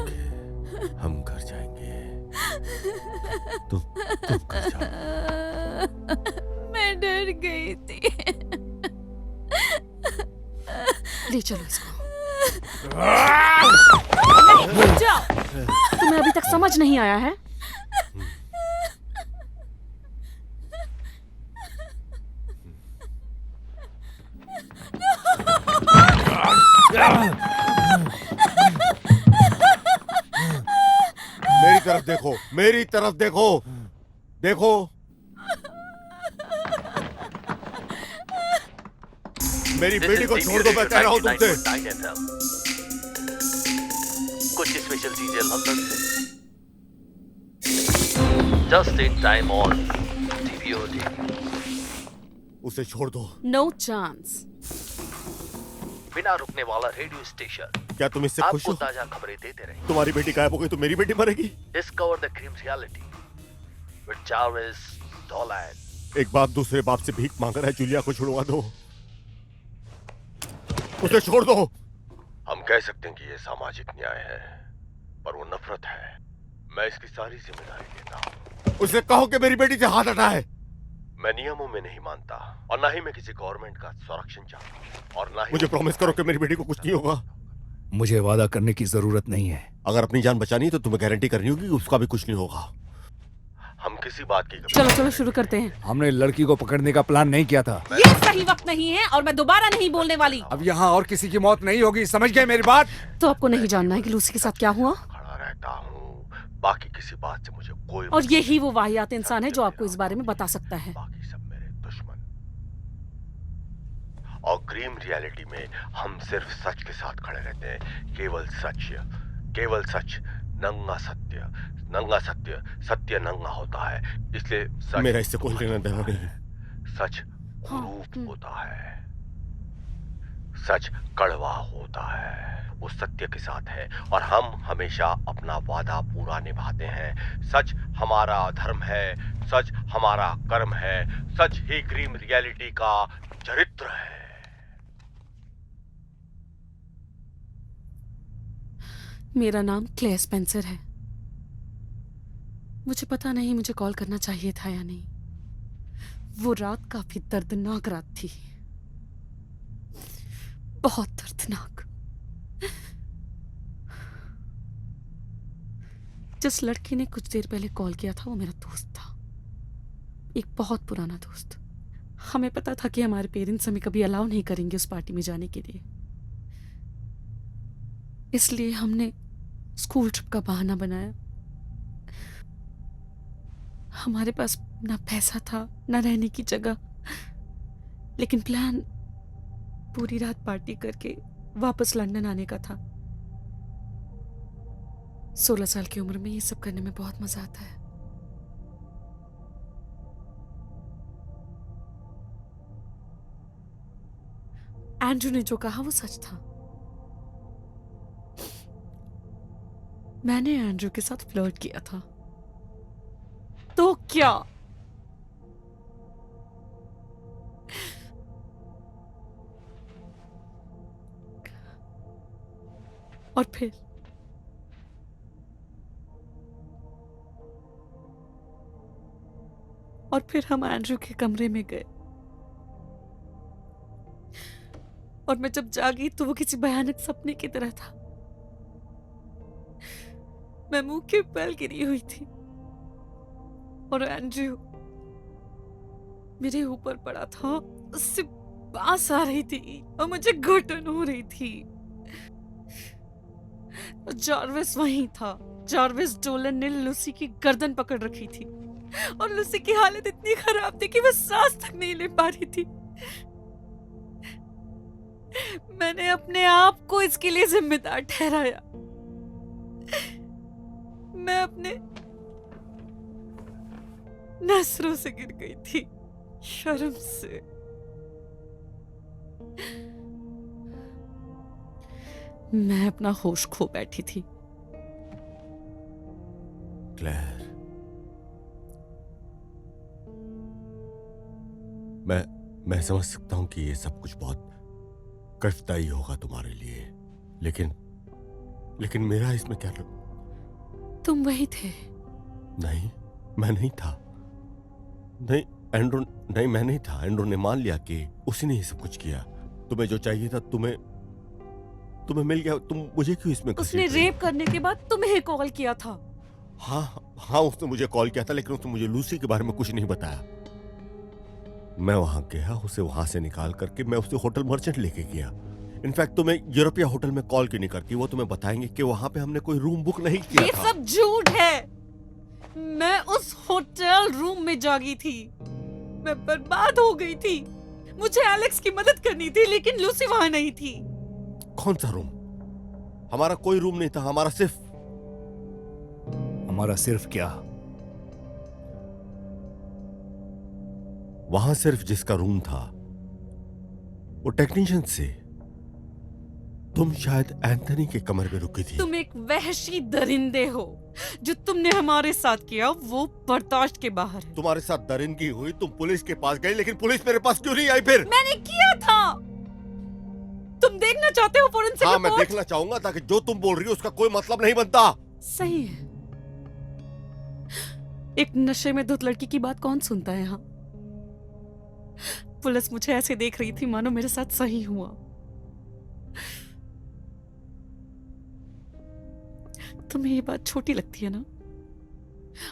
ओके, हम घर जाएंगे। तुम घर जाओ। मैं डर गई थी। ले चलो इसको। जाओ। तुम्हें अभी तक समझ नहीं आया है? मेरी तरफ देखो, मेरी तरफ देखो, देखो। मेरी बेटी को छोड़ दो, मैं कह रहा हूँ तुमसे। कुछ स्पेशल चीजें लंदन से just in time on TVOD. उसे छोड़ दो। No chance. बिना रुकने वाला रेडियो स्टेशन क्या तुम इससे खुश आपको हो? ताजा खबरें देते रहे। तुम्हारी बेटी गायब हो गई तो मेरी बेटी मरेगी? Discover the crime reality with Charles Dowland. एक बाप दूसरे बाप से भीख मांग रहा है, जूलिया को छुड़वा दो। उसे छोड़ दो। हम कह सकते हैं कि ये सामाजिक न्याय है, पर वो नफरत है। मैं इसकी सारी जिम्मेदारी लेता हूँ। उसे कहो कि मेरी बेटी से हाथ हटाए। मैं नियमों में नहीं मानता और ना ही मैं किसी गवर्नमेंट का संरक्षण चाहता, और ना ही मुझे प्रॉमिस करो कि मेरी बेटी को कुछ नहीं होगा। मुझे वादा करने की जरूरत नहीं है। अगर अपनी जान बचानी है तो तुम्हें गारंटी करनी होगी कि उसका भी कुछ नहीं होगा। हम किसी बात की चलो चलो शुरू करते हैं। हमने लड़की को पकड़ने का प्लान नहीं किया था। ये सही वक्त नहीं है और मैं दोबारा नहीं बोलने वाली। अब यहाँ और किसी की मौत नहीं होगी, समझ गए मेरी बात? तो आपको नहीं जानना है कि लूसी के साथ क्या हुआ? खड़ा रहता हूँ, बाकी किसी बात से मुझे कोई और यही वो वाहियात इंसान है जो आपको इस बारे में बता सकता है। बाकी सब मेरे दुश्मन। और ग्रीम रियलिटी में हम सिर्फ सच के साथ खड़े रहते हैं। केवल सच, केवल सच, नंगा सत्य। नंगा सत्य, सत्य नंगा होता है, इसलिए सच मेरा इससे कोई लेना देना नहीं। सच रूप होता है, सच कड़वा होता है, वो सत्य के साथ है और हम हमेशा अपना वादा पूरा निभाते हैं। सच हमारा धर्म है, सच हमारा कर्म है, सच ही ग्रीम रियलिटी का चरित्र है। मेरा नाम क्लेयर स्पेंसर है। मुझे पता नहीं मुझे कॉल करना चाहिए था या नहीं। वो रात काफी दर्दनाक रात थी, बहुत दर्दनाक। जिस लड़की ने कुछ देर पहले कॉल किया था वो मेरा दोस्त था, एक बहुत पुराना दोस्त। हमें पता था कि हमारे पेरेंट्स हमें कभी अलाउ नहीं करेंगे उस पार्टी में जाने के लिए, इसलिए हमने स्कूल ट्रिप का बहाना बनाया। हमारे पास ना पैसा था ना रहने की जगह, लेकिन प्लान पूरी रात पार्टी करके वापस लंदन आने का था। 16 साल की उम्र में ये सब करने में बहुत मजा आता है। एंड्रू ने जो कहा वो सच था। मैंने एंड्रू के साथ फ्लर्ट किया था। क्या? और फिर हम एंड्रू के कमरे में गए और मैं जब जागी तो वो किसी भयानक सपने की तरह था। मैं मुंह के बल गिरी हुई थी और एंड्रू मेरे ऊपर पड़ा था, उससे बांस आ रही थी और मुझे घुटन हो रही थी। जॉर्विस वहीं था। जॉर्विस डोलन ने लूसी की गर्दन पकड़ रखी थी और लूसी की हालत इतनी खराब थी कि वह सांस तक नहीं ले पा रही थी। मैंने अपने आप को इसके लिए जिम्मेदार ठहराया। मैं अपने नसरों से गिर गई थी शर्म से। मैं अपना होश खो बैठी थी। क्लेयर, मैं समझ सकता हूं कि ये सब कुछ बहुत कष्टदायी होगा तुम्हारे लिए, लेकिन मेरा इसमें क्या तुम वही थे? नहीं, मैं नहीं था। नहीं एंड्रू, नहीं मैं नहीं था। एंड्रू ने मान लिया कि उसी ने ये सब कुछ किया। तुम्हें जो चाहिए था तुम्हें मिल गया। तुम मुझे क्यों इसमें उसने रेप करने के बाद तुम्हें कॉल किया था? हाँ, उसने मुझे कॉल किया था, लेकिन उसने मुझे लूसी के बारे में कुछ नहीं बताया। मैं वहां गया, उसे वहां से निकाल करके मैं उसे होटल मर्चेंट लेके गया। इनफैक्ट तुम्हें यूरोपिया होटल में कॉल क्यों नहीं करती? वो तुम्हें बताएंगे कि वहां पे हमने कोई रूम बुक नहीं किया था। ये सब झूठ है। मैं उस होटल रूम में जागी थी। मैं बर्बाद हो गई थी। मुझे एलेक्स की मदद करनी थी, लेकिन लूसी वहां नहीं थी। कौन सा रूम? हमारा कोई रूम नहीं था। हमारा सिर्फ क्या? वहां सिर्फ जिसका रूम था वो टेक्नीशियन से। तुम शायद एंथनी के कमरे में रुकी थी। तुम एक वहशी दरिंदे हो। जो तुमने हमारे साथ किया वो बर्दाश्त के बाहर है। तुम्हारे साथ दरिंदगी हुई, तुम पुलिस के पास गई, लेकिन पुलिस मेरे पास क्यों नहीं आई फिर? मैंने किया था। तुम देखना चाहते हो फोरेंसिक हाँ, रिपोर्ट? मैं देखना चाहूंगा, ताकि जो तुम बोल रही हो उसका कोई मतलब नहीं बनता। सही है। एक नशे में धुत लड़की की बात कौन सुनता है? हाँ, पुलिस मुझे ऐसे देख रही थी मानो मेरे साथ सही हुआ। तुम्हें ये बात छोटी लगती है ना?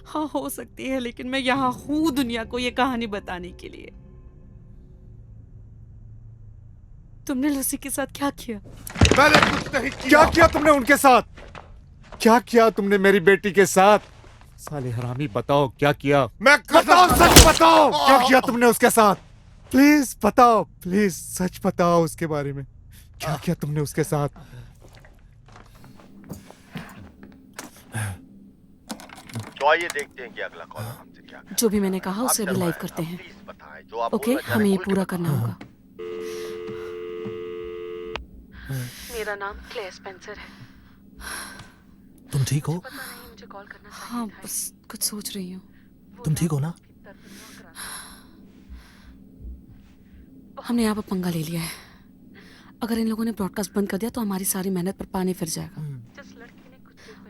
हाँ, हो सकती है, लेकिन मैं यहां हूं दुनिया को ये कहानी बताने के लिए। तुमने लूसी के साथ क्या किया? मैंने कुछ नहीं किया। क्या किया तुमने उनके साथ? क्या किया तुमने मेरी बेटी के साथ? साले हरामी, बताओ क्या किया? बताओ, सच बताओ, क्या किया तुमने उसके साथ? प्लीज बताओ, प्लीज सच बताओ उसके बारे में। क्या किया तुमने उसके साथ? तो आइए देखते हैं कि अगला कॉल हमसे क्या जो भी मैंने कहा उसे अभी लाइव करते हैं। ओके, हमें ये पूरा करना होगा। मेरा नाम क्लेयर स्पेंसर है। तुम ठीक हो? मुझे कॉल करना चाहिए। हाँ, बस कुछ सोच रही हूँ। तुम ठीक हो ना? हमने यहाँ पर पंगा ले लिया है। अगर इन लोगों ने ब्रॉडकास्ट बंद कर दिया तो हमारी सारी मेहनत पर पानी फिर जाएगा।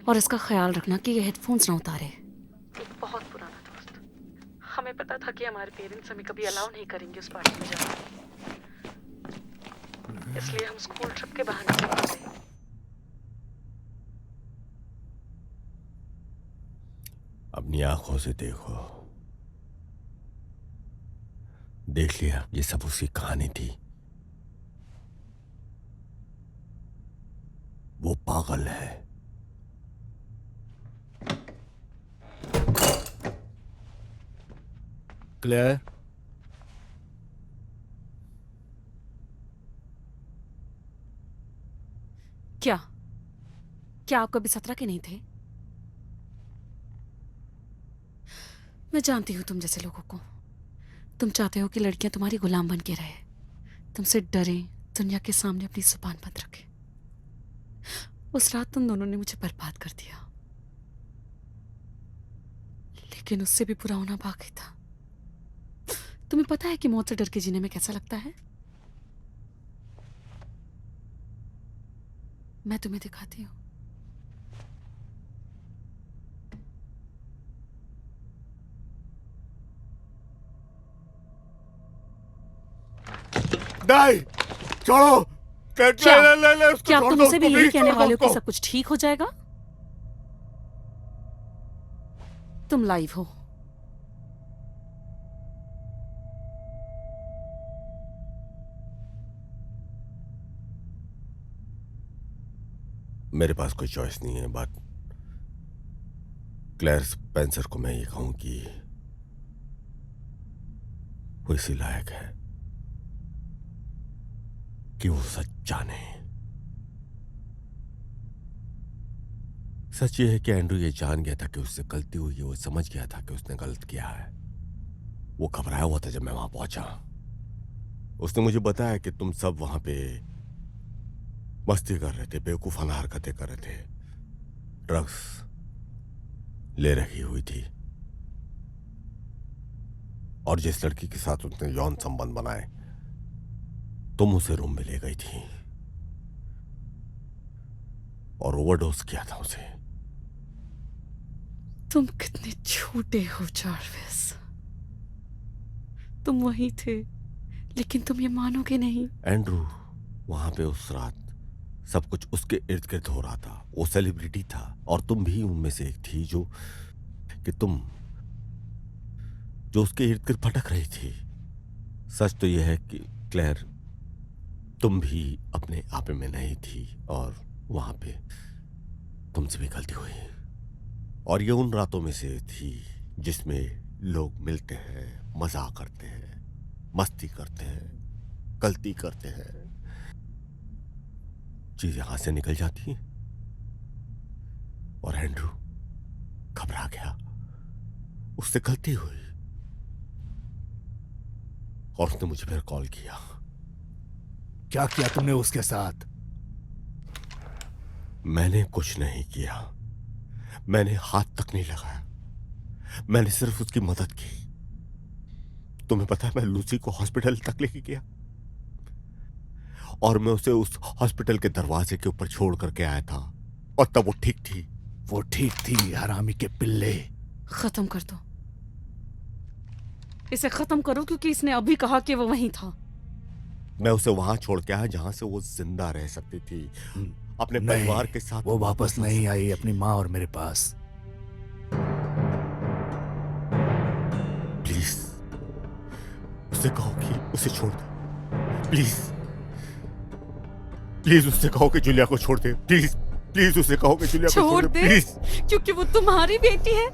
और इसका ख्याल रखना कि ये हेडफोन्स ना उतारे। एक बहुत पुराना दोस्त। हमें पता था कि हमारे पेरेंट्स हमें कभी अलाउ नहीं करेंगे उस पार्टी में जाना, इसलिए हम स्कूल ट्रिप के बहाने से वहां गए। अपनी आंखों से देखो। देख लिया, ये सब उसकी कहानी थी। वो पागल है। क्लेयर, क्या आप कभी 17 के नहीं थे? मैं जानती हूँ तुम जैसे लोगों को। तुम चाहते हो कि लड़कियां तुम्हारी गुलाम बन के रहे, तुमसे डरे, दुनिया के सामने अपनी जुबान बंद रखे। उस रात तुम दोनों ने मुझे बर्बाद कर दिया, लेकिन उससे भी बुरा होना बाकी था। तुम्हें पता है कि मौत से डर के जीने में कैसा लगता है? मैं तुम्हें दिखाती हूँ। नहीं, छोड़ो। क्या ले, क्या तुम मुझसे भी यही कहने वाले हो कि सब कुछ ठीक हो जाएगा? तुम लाइव हो। मेरे पास कोई चॉइस नहीं है। बात क्लेयर स्पेंसर को मैं ये कहूं कि वो इसी लायक है कि वो सच जाने। सच ये है कि एंड्रू ये जान गया था कि उससे गलती हुई है। वो समझ गया था कि उसने गलत किया है। वो घबराया हुआ था जब मैं वहां पहुंचा। उसने मुझे बताया कि तुम सब वहां पे मस्ती कर रहे थे, बेवकूफाना हरकतें कर रहे थे, ड्रग्स ले रही हुई थी, और जिस लड़की के साथ उसने यौन संबंध बनाए तुम उसे रूम में ले गई थी और ओवरडोज किया था उसे। तुम कितने झूठे हो चार्विस। तुम वहीं थे, लेकिन तुम ये मानोगे नहीं। एंड्रू वहां पे उस रात सब कुछ उसके इर्द गिर्द हो रहा था। वो सेलिब्रिटी था और तुम भी उनमें से एक थी जो उसके इर्द गिर्द भटक रही थी। सच तो यह है कि क्लेयर तुम भी अपने आप में नहीं थी और वहां पे तुमसे भी गलती हुई। और ये उन रातों में से थी जिसमें लोग मिलते हैं, मजाक करते हैं, मस्ती करते हैं, गलती करते हैं, चीजें हाथ से निकल जाती हैं। और एंड्रू घबरा गया, उससे गलती हुई और उसने मुझे फिर कॉल किया। क्या किया तुमने उसके साथ? मैंने कुछ नहीं किया, मैंने हाथ तक नहीं लगाया, मैंने सिर्फ उसकी मदद की। तुम्हें पता है मैं लूसी को हॉस्पिटल तक लेके गया और मैं उसे उस हॉस्पिटल के दरवाजे के ऊपर छोड़ करके आया था और तब वो ठीक थी। वो ठीक थी, हरामी के पिल्ले। खत्म कर दो इसे, खत्म करो, क्योंकि इसने अभी कहा कि वो वहीं था। मैं उसे वहां छोड़ के आया जहां से वो जिंदा रह सकती थी, अपने परिवार के साथ। वो वापस नहीं आई अपनी माँ और मेरे पास। प्लीज उसे कहो कि उसे छोड़ दे। प्लीज प्लीज उससे कहो कि जूलिया को छोड़ दे। प्लीज प्लीज उसे कहो कि जूलिया को छोड़ दे प्लीज, क्योंकि वो तुम्हारी बेटी है।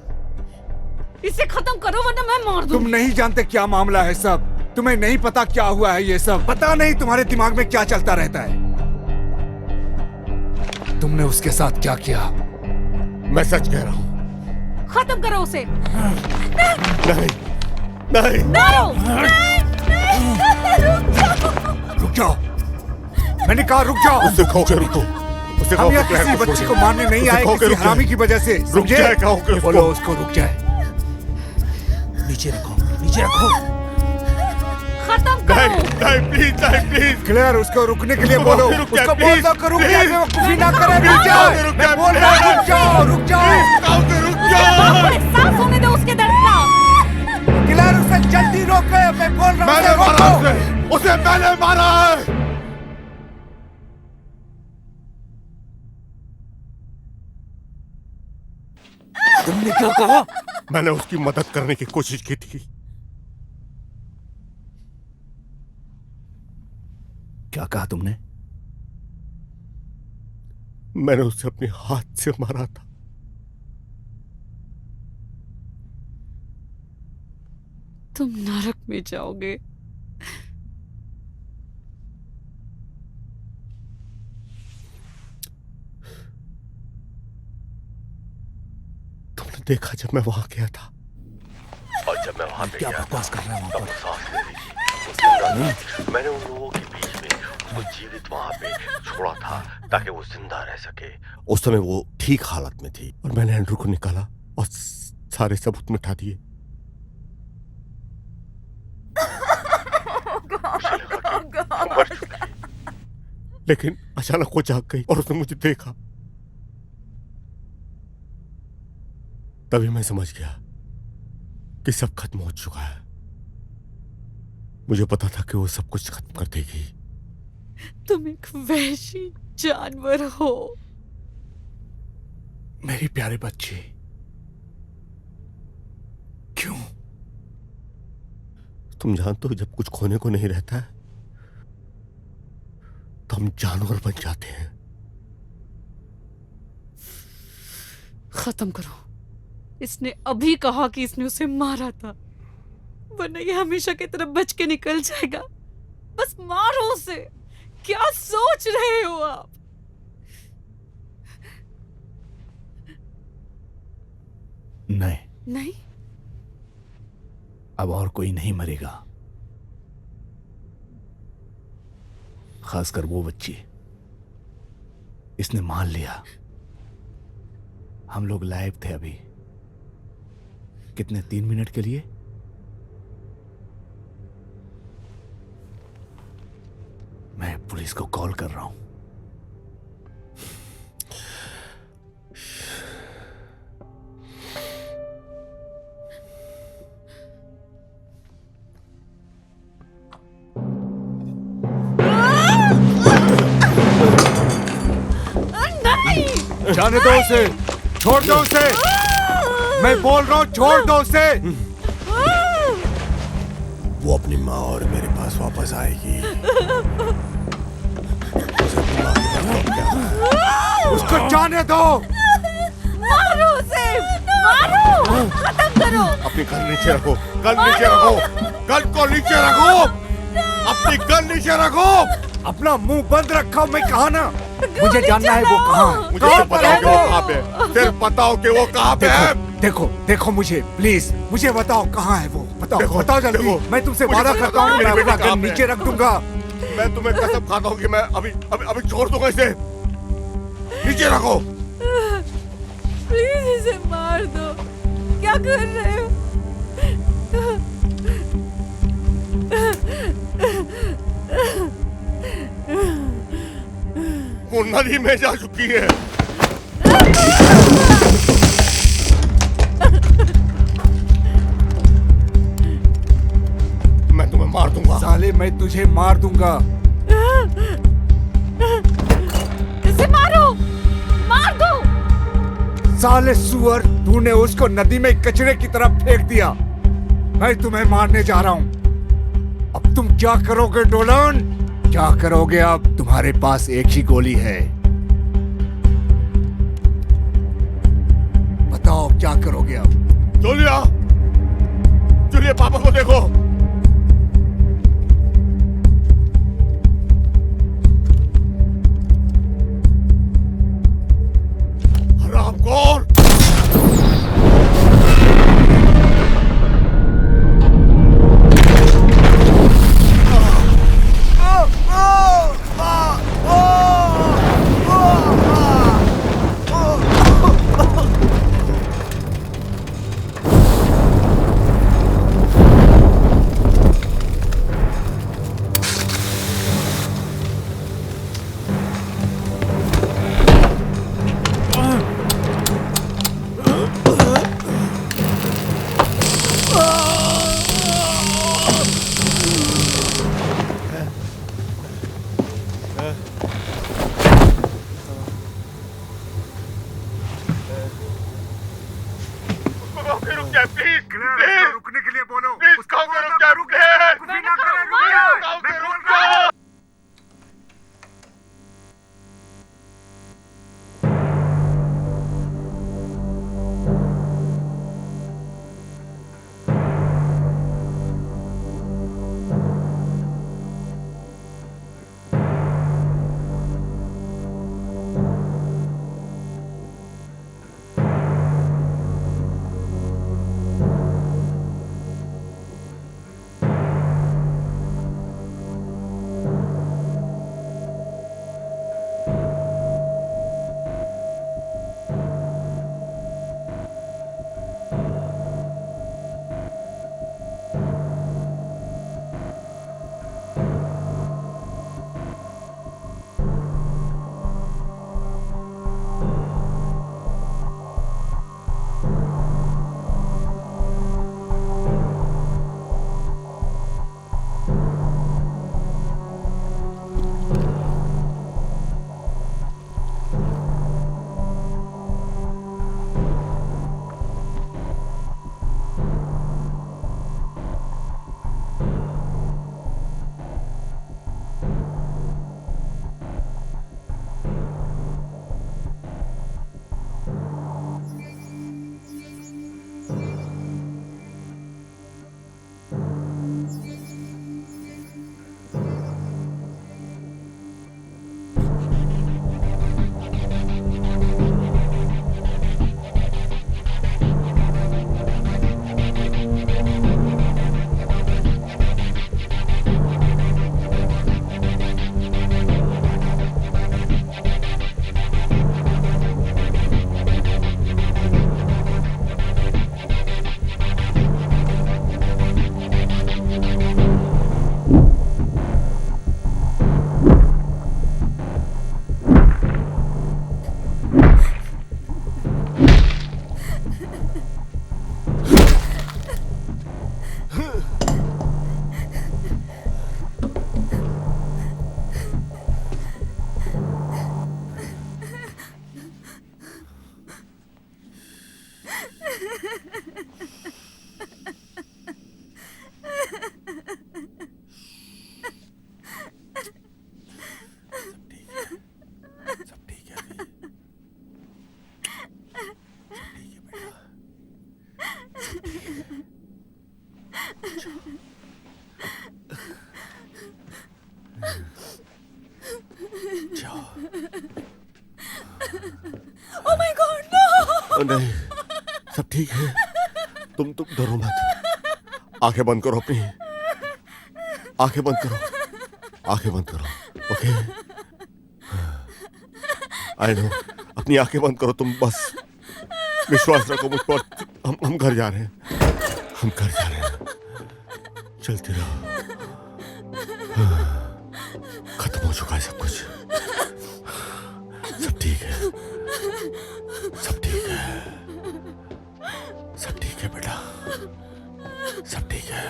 इसे खत्म करो वरना मैं मार दूंगी। तुम नहीं जानते क्या मामला है सब। तुम्हें नहीं पता क्या हुआ है ये सब। पता नहीं तुम्हारे दिमाग में क्या चलता रहता है। तुमने उसके साथ क्या किया? मैं सच कह रहा हूं। खत्म करो उसे। नहीं नहीं मारो। रुक जाओ, मैंने कहा रुक जाओ। उससे कहो कि रुको। उसे हम यहाँ किसी बच्ची को मारने नहीं आए, किसी हरामी की वजह से। रुक जाए, कहो कि बोलो उसको रुक जाए। नीचे रखो, नीचे रखो। खत्म करो। नहीं प्लीज, नहीं प्लीज। क्लियर, उसको रुकने के लिए बोलो। उसको बोल दो कि रुक जाए, वो कुछ भी ना करे। रुक जाए, मैं बोल रहा हूँ रुक जाओ, रुक जाओ, रुक जाओ। एहसास होने दो उसके दर्द का। क्लियर, उसे जल्दी रोको, मैं बोल रहा हूँ। मैंने मारा उसे मैंने मारा है। तुमने क्या कहा? मैंने उसकी मदद करने की कोशिश की थी। क्या कहा तुमने? मैंने उसे अपने हाथ से मारा था। तुम नरक में जाओगे। तुमने देखा जब मैं वहां गया था, और जब मैं वहां पे क्या गया बकवास कर रहा हूं तब वो सांस ले रही थी, वो जिंदा थी। मैंने उन लोगों के बीच में उसको जीवित वहां पे छोड़ा था ताकि वो जिंदा रह सके। उस समय वो ठीक हालत में थी और मैंने एंड्रू को निकाला और सारे सबूत मिटा दिए। लेकिन अचानक वो जाग गई और उसने मुझे देखा। तभी मैं समझ गया कि सब खत्म हो चुका है। मुझे पता था कि वो सब कुछ खत्म कर देगी। तुम एक वहशी जानवर हो। मेरी प्यारे बच्ची, क्यों? तुम जानते हो जब कुछ खोने को नहीं रहता है तो हम जानवर बन जाते हैं। खत्म करो। इसने अभी कहा कि इसने उसे मारा था, वरना ये हमेशा की तरह बच के निकल जाएगा। बस मारो उसे। क्या सोच रहे हो आप? नहीं नहीं, अब और कोई नहीं मरेगा, खासकर वो बच्ची। इसने मान लिया। हम लोग लाइव थे अभी। कितने? 3 मिनट के लिए। मैं पुलिस को कॉल कर रहा हूं। नहीं! जाने दो उसे, छोड़ दो उसे। मैं बोल रहा हूं छोड़ दो उसे। वो अपनी माँ और मेरे पास वापस आएगी। उसको जाने दो। मारो उसे, मारो, खत्म करो। अपनी गन नीचे रखो, गन नीचे रखो, गन को नीचे रखो, अपनी गन नीचे रखो। अपना मुंह बंद रखा। मैं कहा ना, मुझे जानना है वो कहाँ है। मुझे सिर्फ बताओ कि वो कहाँ पे है। सिर्फ बताओ कि वो कहाँ पे है। देखो देखो मुझे प्लीज, मुझे बताओ कहाँ है वो। बताओ बताओ जल्दी। मैं तुमसे वादा करता हूँ मैं अपना गन नीचे रख दूंगा। मैं तुम्हें कसम खाता हूँ कि मैं अभी छोड़ दूंगा इसे। नीचे रखो। प्लीज इसे मार दो। क्या कर रहे हो? वो नदी में जा चुकी है। मैं तुम्हें मार दूंगा। साले मैं तुझे मार दूंगा। इसे मारो, मार दो। साले सुअर, तूने उसको नदी में कचरे की तरफ फेंक दिया। मैं तुम्हें मारने जा रहा हूं। अब तुम क्या करोगे डोलन? क्या करोगे अब? तुम्हारे पास एक ही गोली है। बताओ क्या करोगे अब? जूलिया, जूलिया पापा को देखो। हरामखोर। रुकने के लिए बोलो। उसका नहीं, सब ठीक है। तुम डरो मत। आंखें बंद करो अपनी। आंखें बंद करो। आंखें बंद करो। ओके। I know. अपनी आंखें बंद करो तुम, बस विश्वास रखो मुझ पर। हम घर जा रहे हैं। हम घर जा रहे हैं। चलते रहो। खत्म हो चुका है सब कुछ। सब ठीक है। सब ठीक है। सब ठीक है बेटा। सब ठीक है।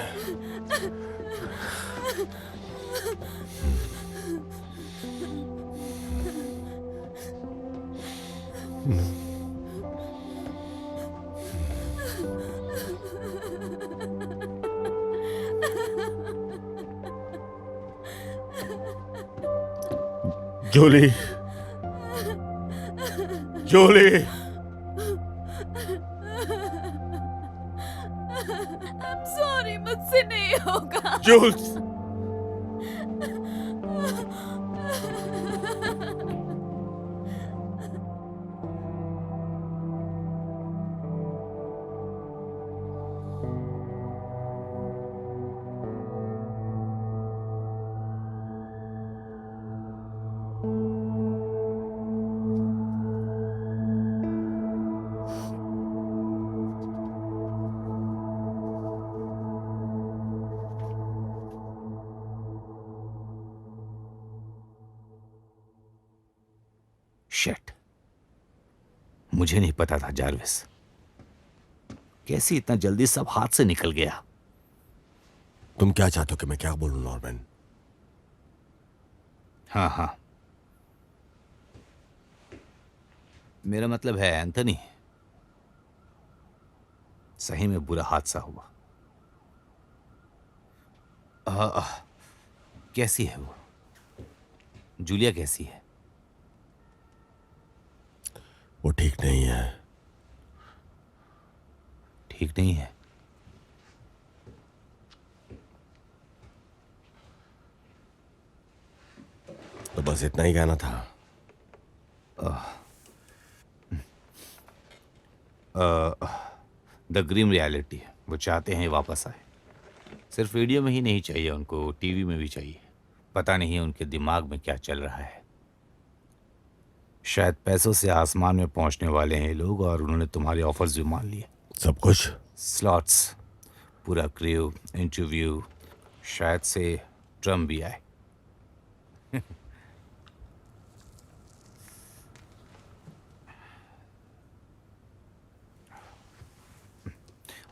जूली, जूली, सॉरी, मुझसे नहीं होगा। जूल्स, शिट, मुझे नहीं पता था जार्विस। कैसे इतना जल्दी सब हाथ से निकल गया। तुम क्या चाहते हो कि मैं क्या बोलूं नॉर्मन? हाँ हाँ, मेरा मतलब है एंथनी, सही में बुरा हादसा हुआ। कैसी है वो? जूलिया कैसी है? वो ठीक नहीं है। ठीक नहीं है? तो बस इतना ही कहना था। द ग्रीम रियलिटी, वो चाहते हैं वापस आए। सिर्फ वीडियो में ही नहीं चाहिए उनको, टीवी में भी चाहिए। पता नहीं उनके दिमाग में क्या चल रहा है। शायद पैसों से आसमान में पहुंचने वाले हैं ये लोग, और उन्होंने तुम्हारे ऑफर्स भी मान लिए। सब कुछ? स्लॉट्स, पूरा क्रू, इंटरव्यू, शायद से ट्रम्प भी आए।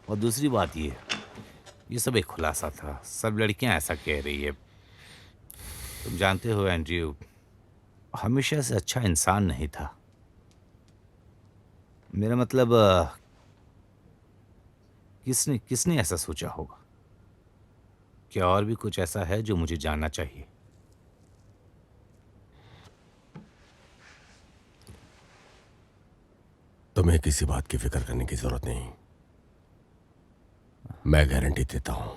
और दूसरी बात ये सब एक खुलासा था। सब लड़कियां ऐसा कह रही है। तुम जानते हो एंड्रयू हमेशा से अच्छा इंसान नहीं था। मेरा मतलब किसने ऐसा सोचा होगा? क्या और भी कुछ ऐसा है जो मुझे जानना चाहिए? तुम्हें किसी बात की फिक्र करने की जरूरत नहीं। मैं गारंटी देता हूं।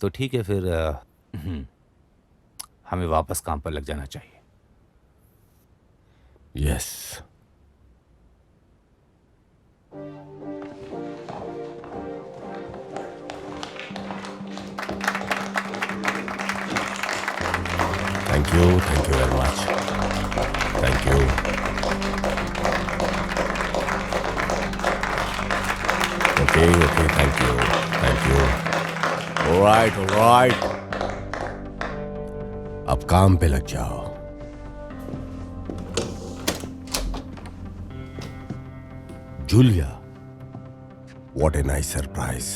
तो ठीक है फिर, हमें वापस काम पर लग जाना चाहिए। Yes. Thank you very much. Thank you. Okay, thank you. Alright. अब काम पे लग जाओ। Julia, what a nice surprise.